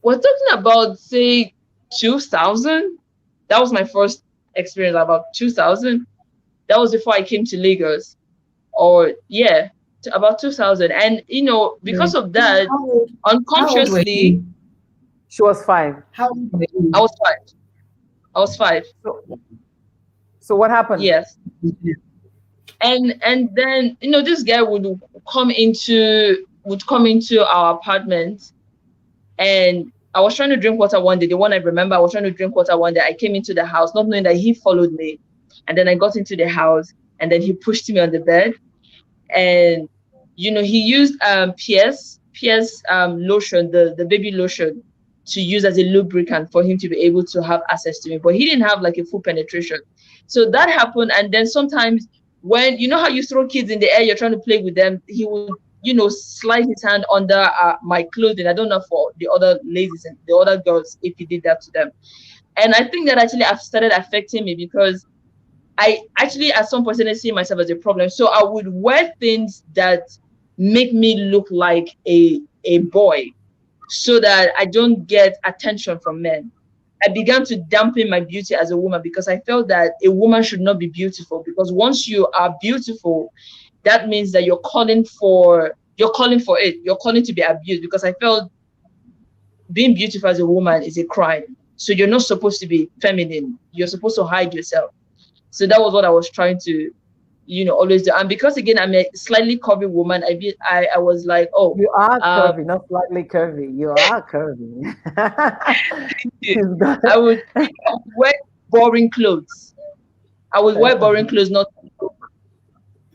Speaker 4: We're talking about, say, 2000. That was my first experience, about 2000. That was before I came to Lagos, about 2000. And because of that, unconsciously,
Speaker 2: she was 5.
Speaker 4: How old were you? I was 5.
Speaker 2: So what happened?
Speaker 4: Yes. And then this guy would come into our apartment, and I was trying to drink water one day. The one I remember, I was trying to drink water one day. I came into the house, not knowing that he followed me. And then I got into the house, and then he pushed me on the bed. And, he used PS lotion, the baby lotion, to use as a lubricant for him to be able to have access to me. But he didn't have like a full penetration. So that happened. And then sometimes when, how you throw kids in the air, you're trying to play with them, he would slide his hand under my clothing. I don't know for the other ladies and the other girls if he did that to them. And I think that actually started affecting me because I actually at some point started seeing myself as a problem. So I would wear things that make me look like a boy so that I don't get attention from men. I began to dampen my beauty as a woman because I felt that a woman should not be beautiful, because once you are beautiful, that means that you're calling for it. You're calling to be abused, because I felt being beautiful as a woman is a crime. So you're not supposed to be feminine. You're supposed to hide yourself. So that was what I was trying to, always do. And because again, I'm a slightly curvy woman, I was like, oh,
Speaker 2: you are curvy, not slightly curvy. You are curvy.
Speaker 4: I would wear boring clothes. I would wear boring clothes, not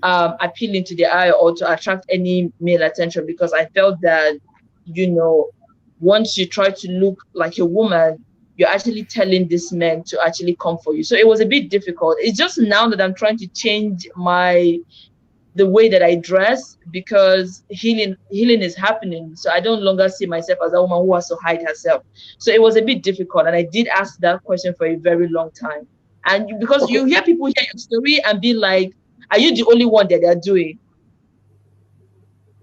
Speaker 4: appealing to the eye or to attract any male attention, because I felt that, once you try to look like a woman, you're actually telling this man to actually come for you. So it was a bit difficult. It's just now that I'm trying to change the way that I dress, because healing is happening. So I don't longer see myself as a woman who has to hide herself. So it was a bit difficult. And I did ask that question for a very long time. And because you hear people hear your story and be like, are you the only one that they're doing?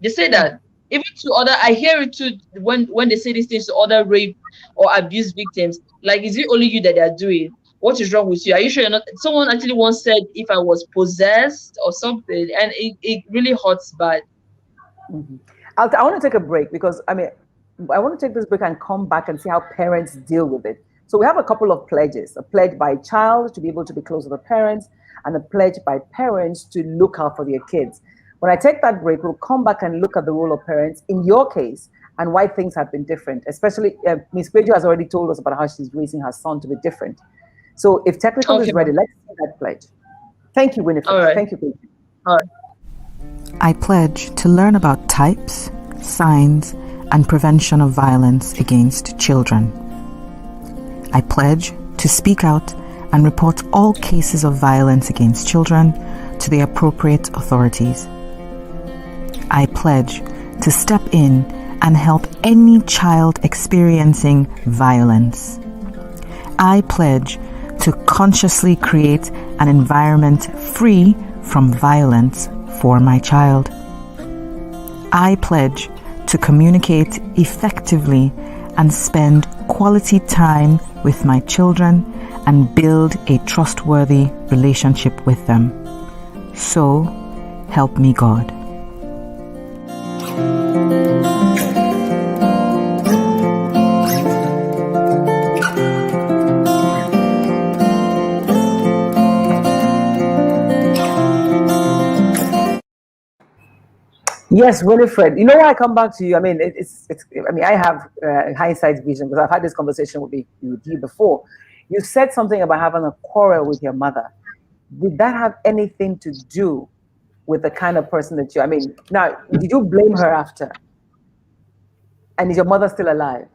Speaker 4: They say that. Even to other, I hear it too when they say these things to other rape or abuse victims. Like, is it only you that they're doing? What is wrong with you? Are you sure you're not? Someone actually once said if I was possessed or something, and it really hurts bad.
Speaker 2: Mm-hmm. I want to take a break, because I want to take this break and come back and see how parents deal with it. So we have a couple of pledges: a pledge by a child to be able to be close to the parents, and a pledge by parents to look out for their kids. When I take that break, we'll come back and look at the role of parents in your case and why things have been different. Especially, Ms. Peju has already told us about how she's raising her son to be different. So if technical is ready, let's see that pledge. Thank you, Winifred.
Speaker 4: All right.
Speaker 2: Thank you, Peju.
Speaker 4: All right.
Speaker 12: I pledge to learn about types, signs, and prevention of violence against children. I pledge to speak out and report all cases of violence against children to the appropriate authorities. I pledge to step in and help any child experiencing violence. I pledge to consciously create an environment free from violence for my child. I pledge to communicate effectively and spend quality time with my children and build a trustworthy relationship with them. So, help me God.
Speaker 2: Yes, Winifred. You know why I come back to you? I mean, I mean, I have hindsight vision because I've had this conversation with you before. You said something about having a quarrel with your mother. Did that have anything to do with the kind of person that you? I mean, now, did you blame her after? And is your mother still alive?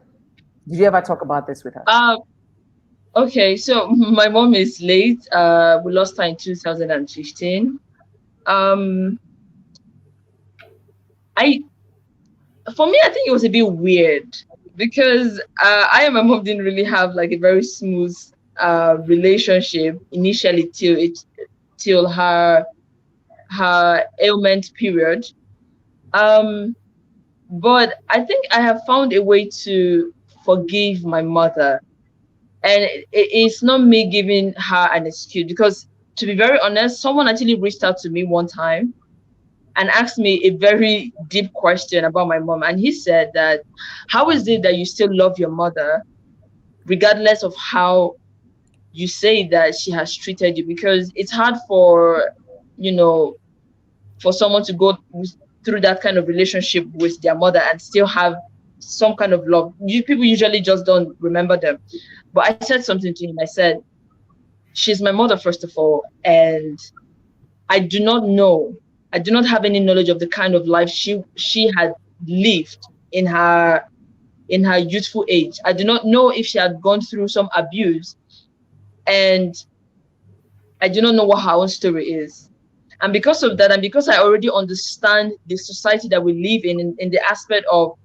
Speaker 2: Did you ever talk about this with her?
Speaker 4: Okay, so my mom is late. We lost her in 2015. For me, I think it was a bit weird because I and my mom didn't really have like a very smooth relationship initially till her ailment period. But I think I have found a way to forgive my mother, and it's not me giving her an excuse, because to be very honest, someone actually reached out to me one time and asked me a very deep question about my mom. And he said that, how is it that you still love your mother regardless of how you say that she has treated you? Because it's hard for, for someone to go through that kind of relationship with their mother and still have some kind of love. People usually just don't remember them. But I said something to him. I said, she's my mother, first of all, and I do not have any knowledge of the kind of life she had lived in her youthful age. I do not know if she had gone through some abuse, and I do not know what her own story is. And because of that, and because I already understand the society that we live in the aspect of,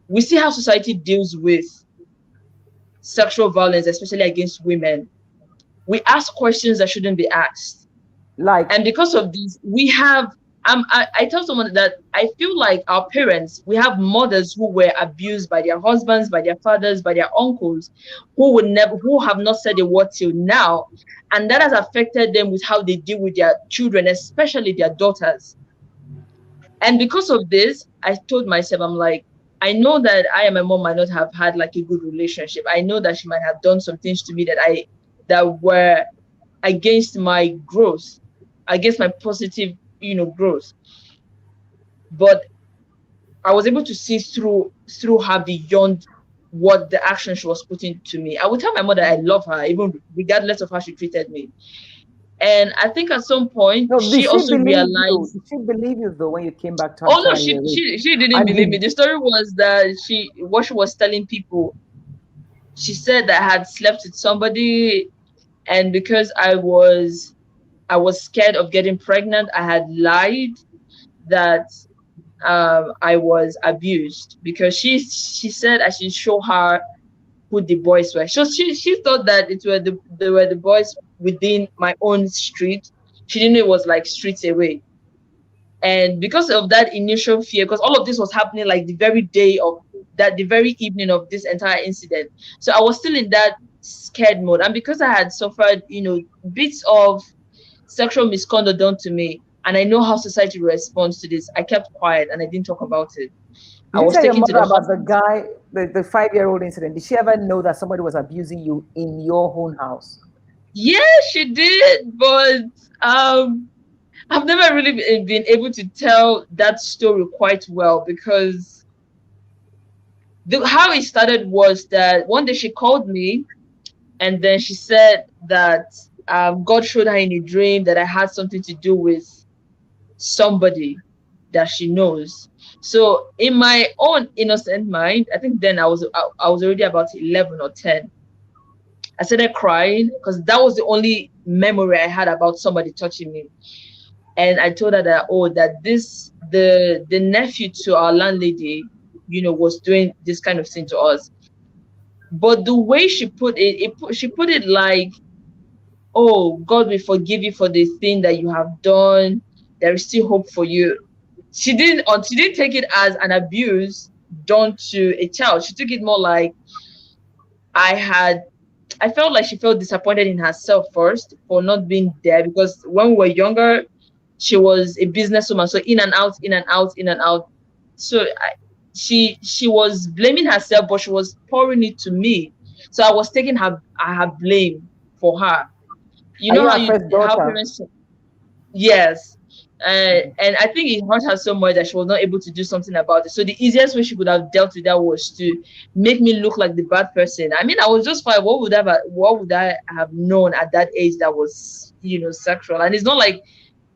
Speaker 4: we see how society deals with sexual violence, especially against women. We ask questions that shouldn't be asked. And because of this, we have, I tell someone that I feel like our parents, we have mothers who were abused by their husbands, by their fathers, by their uncles, who have not said a word till now. And that has affected them with how they deal with their children, especially their daughters. And because of this, I told myself, I'm like, I know that I and my mom might not have had like a good relationship. I know that she might have done some things to me that were against my growth, against my positive, growth. But I was able to see through her beyond what the action she was putting to me. I would tell my mother I love her, even regardless of how she treated me. And I think at some point she also realized.
Speaker 2: Did she believe you though when you came back to her?
Speaker 4: Oh no, she didn't believe me. The story was that what she was telling people, she said that I had slept with somebody, and because I was scared of getting pregnant, I had lied that I was abused, because she said I should show her who the boys were. So she thought that they were the boys within my own street. She didn't know it was like streets away. And because of that initial fear, because all of this was happening like the very evening of this entire incident. So I was still in that scared mode. And because I had suffered, bits of sexual misconduct done to me, and I know how society responds to this, I kept quiet and I didn't talk about it.
Speaker 2: I was taking to about the guy, the 5-year-old incident. Did she ever know that somebody was abusing you in your own house?
Speaker 4: Yeah, she did, but I've never really been able to tell that story quite well, because how it started was that one day she called me, and then she said that God showed her in a dream that I had something to do with somebody that she knows. So in my own innocent mind, I think then I was already about 11 or 10. I started crying because that was the only memory I had about somebody touching me. And I told her that the nephew to our landlady was doing this kind of thing to us. But the way she put it, she put it like, oh, God will forgive you for the thing that you have done. There is still hope for you. She didn't take it as an abuse done to a child. She took it more like, I felt like she felt disappointed in herself first for not being there, because when we were younger, she was a businesswoman, so in and out, in and out, in and out. So she was blaming herself, but she was pouring it to me. So I was taking her blame for her. You know how parents, yes. And I think it hurt her so much that she was not able to do something about it. So the easiest way she could have dealt with that was to make me look like the bad person. I mean, I was just 5. What would I have known at that age that was, sexual? And it's not like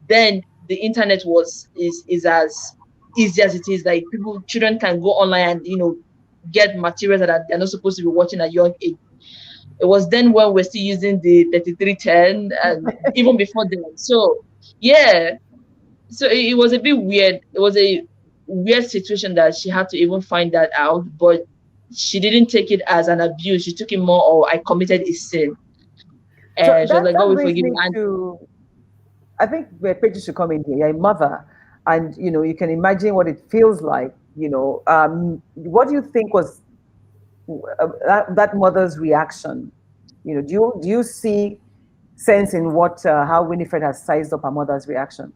Speaker 4: then the internet is as easy as it is. Like children can go online and get materials that they're not supposed to be watching at young age. It was then when we're still using the 3310 and even before then. So yeah. So it was a bit weird. It was a weird situation that she had to even find that out, but she didn't take it as an abuse. She took it more, oh, I committed a sin. And she was like, God will forgive me.
Speaker 2: I think Olapejus should come in here. You're a mother, and you can imagine what it feels like. What do you think was that mother's reaction? Do you see sense in how Winifred has sized up her mother's reaction?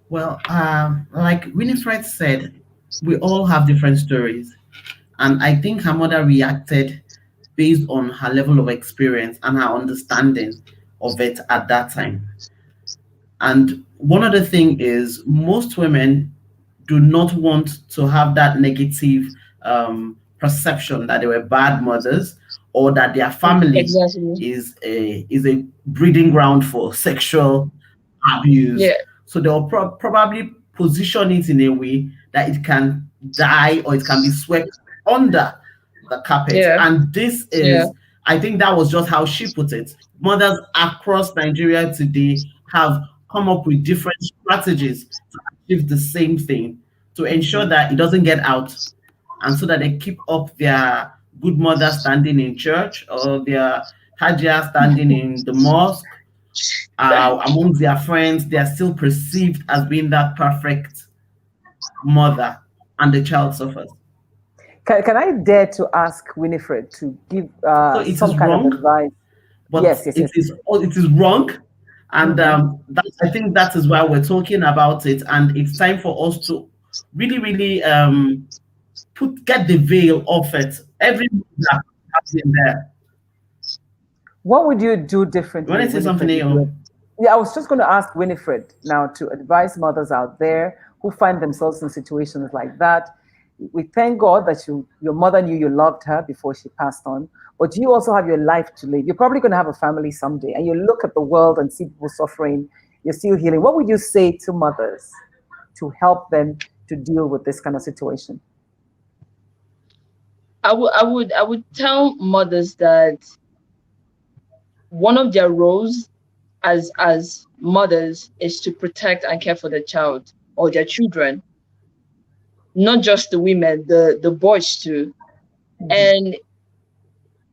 Speaker 3: Well, like Winifred said, we all have different stories. And I think her mother reacted based on her level of experience and her understanding of it at that time. And one other thing is, most women do not want to have that negative perception that they were bad mothers, or that their family is a breeding ground for sexual abuse. Yeah. So they'll probably position it in a way that it can die or it can be swept under the carpet. Yeah. And this is, I think that was just how she put it. Mothers across Nigeria today have come up with different strategies to achieve the same thing, to ensure that it doesn't get out, and so that they keep up their good mother standing in church, or their hajia standing in the mosque. Amongst their friends, they are still perceived as being that perfect mother, and the child suffers.
Speaker 2: Can I dare to ask Winifred to give some kind of advice?
Speaker 3: But yes. It is wrong, and I think that is why we're talking about it, and it's time for us to really, really get the veil off it. Every mother has been there.
Speaker 2: What would you do differently?
Speaker 3: Want to say something,
Speaker 2: Yeah, I was just going to ask Winifred now to advise mothers out there who find themselves in situations like that. We thank God that your mother knew you loved her before she passed on, but you also have your life to live. You're probably going to have a family someday, and you look at the world and see people suffering. You're still healing. What would you say to mothers to help them to deal with this kind of situation?
Speaker 4: I would tell mothers that one of their roles as mothers is to protect and care for their child or their children, not just the women, the boys too. Mm-hmm. And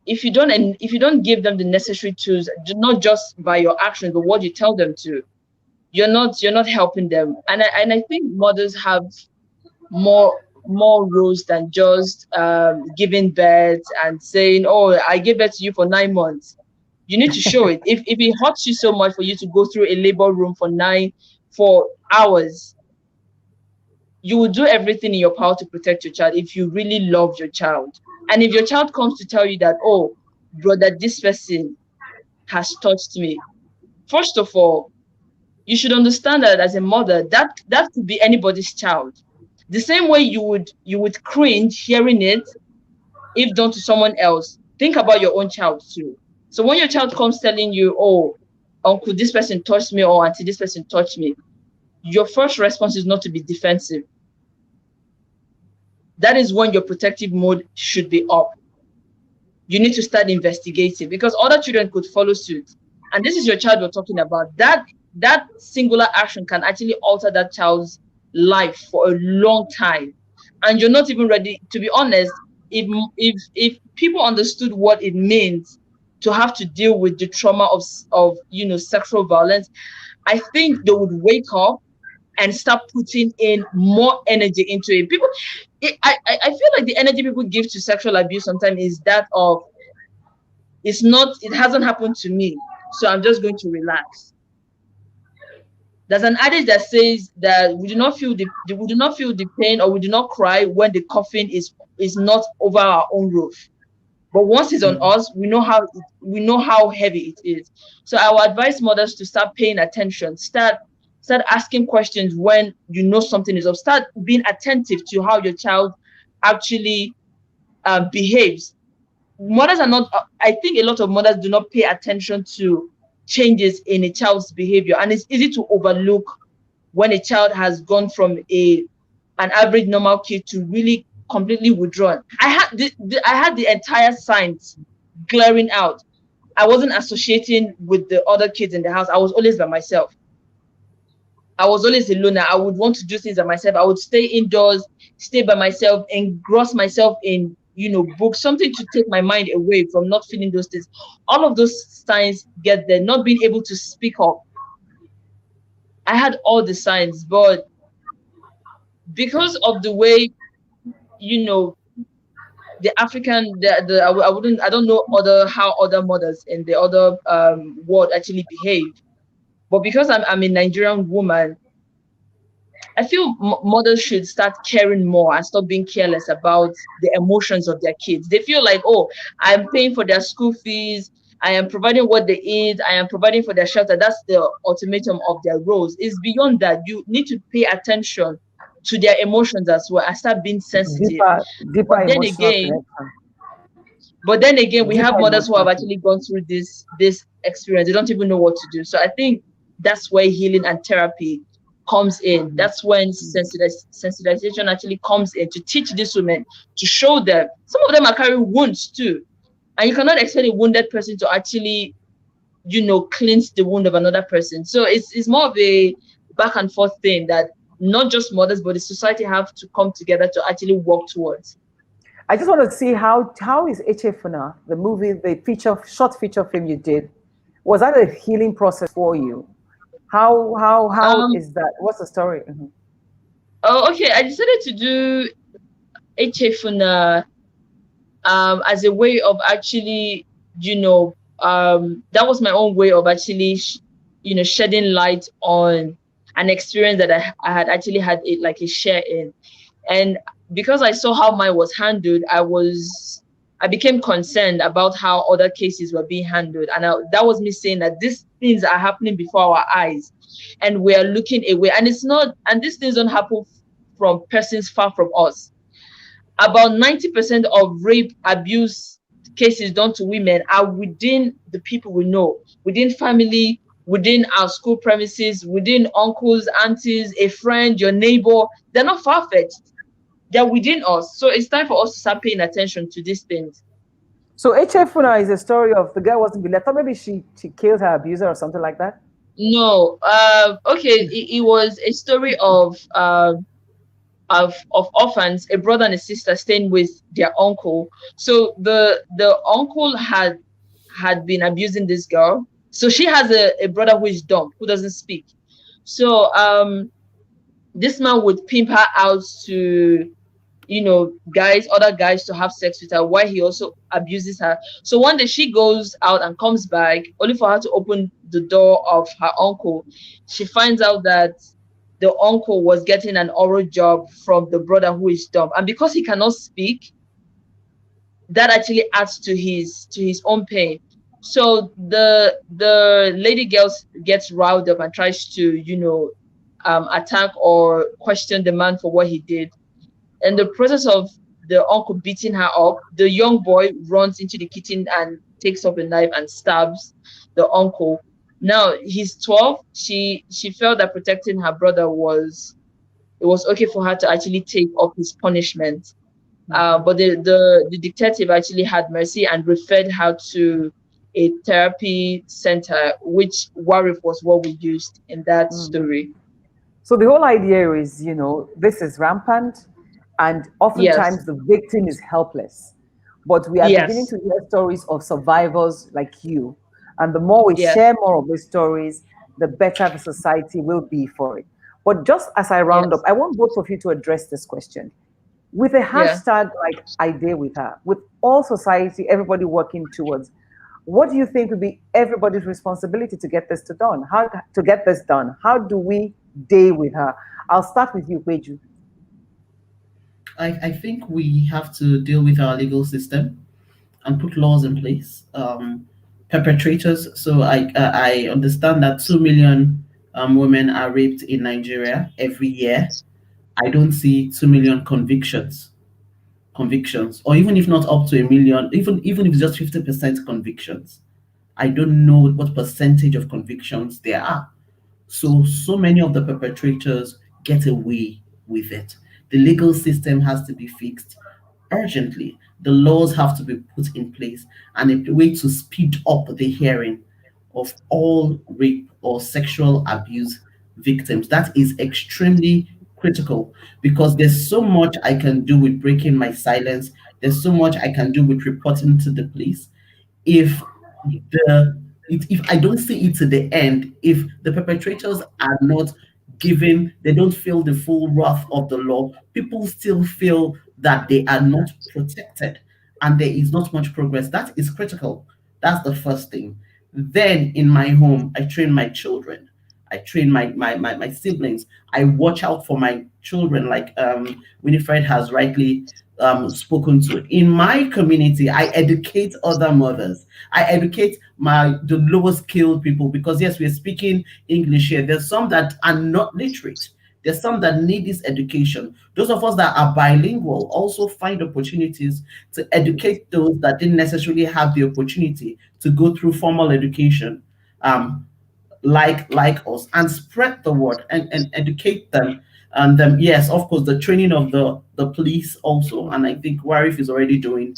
Speaker 4: if you don't give them the necessary tools, not just by your actions, but what you tell them to, you're not helping them. And I think mothers have more roles than just giving birth and saying, oh, I gave birth to you for 9 months. You need to show it. If it hurts you so much for you to go through a labor room for hours, you will do everything in your power to protect your child if you really love your child. And if your child comes to tell you that, oh, brother, this person has touched me, first of all, you should understand that as a mother, that could be anybody's child. The same way you would cringe hearing it if done to someone else. Think about your own child too. So when your child comes telling you, oh, uncle, this person touched me, or auntie, this person touched me, your first response is not to be defensive. That is when your protective mode should be up. You need to start investigating, because other children could follow suit. And this is your child we're talking about. That singular action can actually alter that child's life for a long time. and you're not even ready. To be honest, if people understood what it means to have to deal with the trauma of sexual violence, I think they would wake up and start putting in more energy into it. I feel like the energy people give to sexual abuse sometimes is that of, it hasn't happened to me, so I'm just going to relax. There's an adage that says that we do not feel the pain, or we do not cry when the coffin is not over our own roof. But once it's on us, we know how heavy it is. So I would advise mothers to start paying attention, start asking questions when you know something is up, start being attentive to how your child actually behaves. Mothers are not, I think a lot of mothers do not pay attention to changes in a child's behavior, and it's easy to overlook when a child has gone from an average normal kid to really completely withdrawn. I had the entire signs glaring out. I wasn't associating with the other kids in the house. I was always by myself. I was always a loner. I would want to do things by myself. I would stay indoors, stay by myself, engross myself in books, something to take my mind away from not feeling those things. All of those signs get there, not being able to speak up. I had all the signs, but because of the way, the African, I don't know how other mothers in the other world actually behave, but because I'm a Nigerian woman, I feel mothers should start caring more and stop being careless about the emotions of their kids. They feel like, oh, I'm paying for their school fees, I am providing what they eat, I am providing for their shelter. That's the ultimatum of their roles. It's beyond that. You need to pay attention to their emotions as well and start being sensitive.
Speaker 2: Deeper
Speaker 4: but then again, we have mothers who have actually gone through this experience. They don't even know what to do. So I think that's where healing and therapy comes in. That's when sensitization actually comes in, to teach these women, to show them. Some of them are carrying wounds too, and you cannot expect a wounded person to actually cleanse the wound of another person. So it's more of a back and forth thing that not just mothers but the society have to come together to actually work towards.
Speaker 2: I just want to see how is Echefuna, the movie, the short feature film you did, was that a healing process for you? How is that? What's the story? Mm-hmm.
Speaker 4: Oh, okay. I decided to do Echefuna as a way of actually, that was my own way of actually, shedding light on an experience that I had actually had a share in. And because I saw how mine was handled, I became concerned about how other cases were being handled. And that was me saying that these things are happening before our eyes and we are looking away. And these things don't happen from persons far from us. About 90% of rape, abuse cases done to women are within the people we know, within family, within our school premises, within uncles, aunties, a friend, your neighbor. They're not far-fetched. They're within us. So it's time for us to start paying attention to these things.
Speaker 2: So Echefuna is a story of the girl wasn't believed. I thought maybe she killed her abuser or something like that.
Speaker 4: No. Okay. It was a story of orphans, a brother and a sister staying with their uncle. So the uncle had been abusing this girl. So she has a brother who is dumb, who doesn't speak. So this man would pimp her out to other guys to have sex with her, while he also abuses her. So one day she goes out and comes back only for her to open the door of her uncle. She finds out that the uncle was getting an oral job from the brother who is dumb, and because he cannot speak, that actually adds to his own pain. So the lady girl gets riled up and tries to attack or question the man for what he did. In the process of the uncle beating her up, the young boy runs into the kitchen and takes up a knife and stabs the uncle. Now he's 12. She felt that protecting her brother was okay for her to actually take up his punishment. But the detective actually had mercy and referred her to a therapy center, which Warif was what we used in that story.
Speaker 2: So the whole idea is, this is rampant. And oftentimes the victim is helpless. But we are beginning to hear stories of survivors like you. And the more we share more of these stories, the better the society will be for it. But just as I round up, I want both of you to address this question. With a hashtag like I Dare With Her, with all society, everybody working towards, what do you think would be everybody's responsibility to get this done? How to get this done? How do we dare with her? I'll start with you, Peju.
Speaker 3: I think we have to deal with our legal system and put laws in place. Perpetrators. So I understand that 2 million women are raped in Nigeria every year. I don't see 2 million convictions, or even if not up to 1 million, even if it's just 50% convictions. I don't know what percentage of convictions there are. So many of the perpetrators get away with it. The legal system has to be fixed urgently. The laws have to be put in place, and a way to speed up the hearing of all rape or sexual abuse victims. That is extremely critical, because there's so much I can do with breaking my silence. There's so much I can do with reporting to the police. If I don't see it to the end, if the perpetrators are not given, they don't feel the full wrath of the law, people still feel that they are not protected and there is not much progress. That is critical. That's the first thing. Then in my home, I train my children. I train my siblings. I watch out for my children, like Winifred has rightly spoken to. In my community, I educate other mothers. I educate the lowest skilled people, because yes, we're speaking English here. There's some that are not literate. There's some that need this education. Those of us that are bilingual also find opportunities to educate those that didn't necessarily have the opportunity to go through formal education, like us, and spread the word and educate them. And yes, of course, the training of the police also. And I think Warif is already doing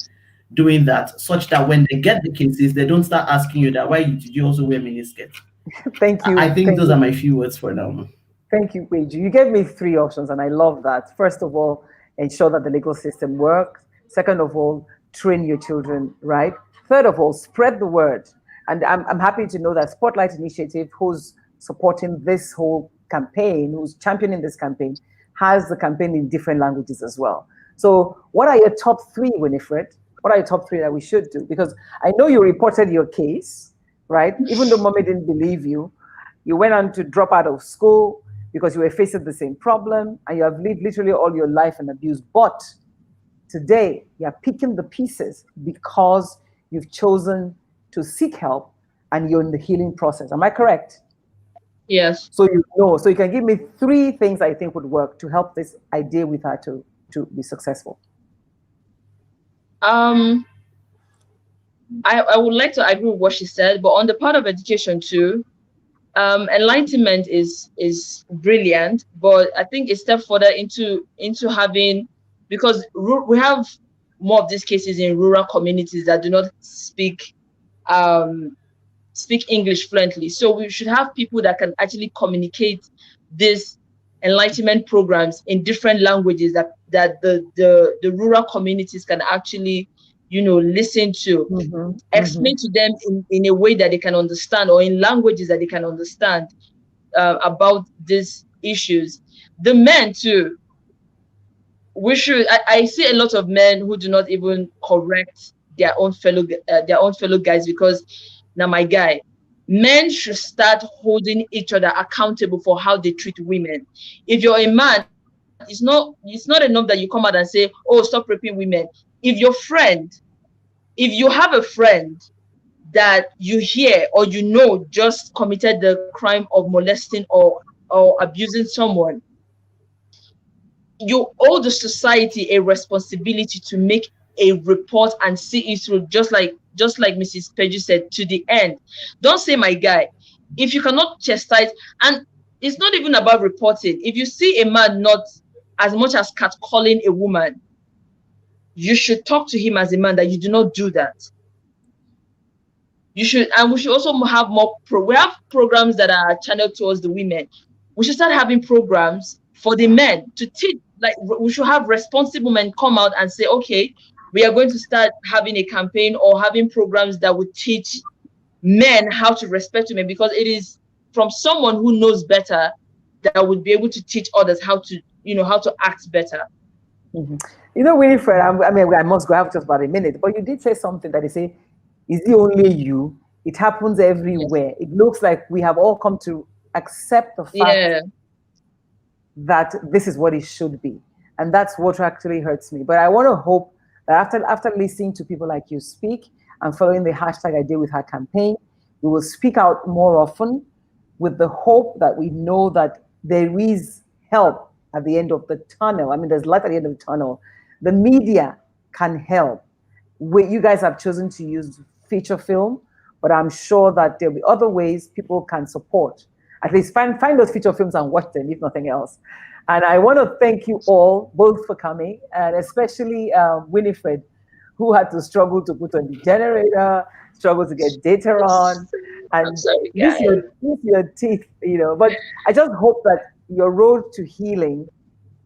Speaker 3: that, such that when they get the cases, they don't start asking you that, why did you also wear miniskirt?
Speaker 2: Thank you.
Speaker 3: I think those are my few words for now.
Speaker 2: Thank you, Peju. You gave me 3 options, and I love that. First of all, ensure that the legal system works. Second of all, train your children, right? Third of all, spread the word. And I'm happy to know that Spotlight Initiative, who's supporting this whole campaign, who's championing this campaign, has the campaign in different languages as well. So what are your top 3, Winifred? What are your top 3 that we should do? Because I know you reported your case, right? Even though mommy didn't believe you, you went on to drop out of school because you were facing the same problem, and you have lived literally all your life in abuse. But today, you're picking the pieces because you've chosen to seek help and you're in the healing process. Am I correct?
Speaker 4: Yes.
Speaker 2: So you know, so you can give me 3 things I think would work to help this idea with her to be successful.
Speaker 4: I would like to agree with what she said, but on the part of education too, enlightenment is brilliant, but I think a step further into having, because we have more of these cases in rural communities that do not speak English fluently. So we should have people that can actually communicate these enlightenment programs in different languages that the rural communities can actually, listen to, explain to them in a way that they can understand, or in languages that they can understand about these issues. The men too, I see a lot of men who do not even correct their own fellow guys, because now my guy, men should start holding each other accountable for how they treat women. If you're a man, it's not enough that you come out and say, oh, stop raping women. If you have a friend that you hear or just committed the crime of molesting or abusing someone, you owe the society a responsibility to make a report and see it through, just like Mrs. Peju said, to the end. Don't say, my guy, if you cannot chastise, and it's not even about reporting. If you see a man not as much as catcalling a woman, you should talk to him as a man that you do not do that. You should, and we should also have more. We have programs that are channeled towards the women. We should start having programs for the men to teach we should have responsible men come out and say, okay, we are going to start having a campaign or having programs that would teach men how to respect women, because it is from someone who knows better that would be able to teach others how to, how to act better.
Speaker 2: Mm-hmm. Winifred, I must go, I have just about a minute, but you did say something that you say, is it only you? It happens everywhere. Yes. It looks like we have all come to accept the fact that this is what it should be. And that's what actually hurts me. But I want to hope that after listening to people like you speak and following the hashtag I Did With Her campaign, we will speak out more often with the hope that we know that there is help at the end of the tunnel. I mean, there's light at the end of the tunnel. The media can help. You guys have chosen to use feature film, but I'm sure that there'll be other ways people can support. At least find those feature films and watch them, if nothing else. And I want to thank you all, both for coming, and especially Winifred, who had to struggle to put on the generator, struggle to get data on, and use your teeth, But I just hope that your road to healing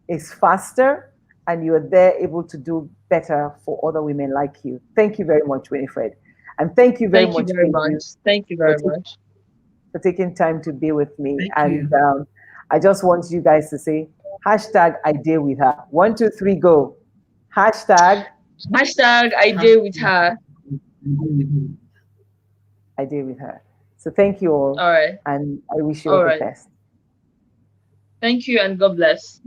Speaker 2: is faster and you're there able to do better for other women like you. Thank you very much, Winifred. And thank you very much.
Speaker 4: Thank you very much
Speaker 2: for taking time to be with me. I just want you guys to say, hashtag I Deal With Her. 1, 2, 3, go. Hashtag
Speaker 4: I Deal With Her.
Speaker 2: I Deal With Her. So thank you all.
Speaker 4: All right.
Speaker 2: And I wish you all the best.
Speaker 4: Thank you and God bless.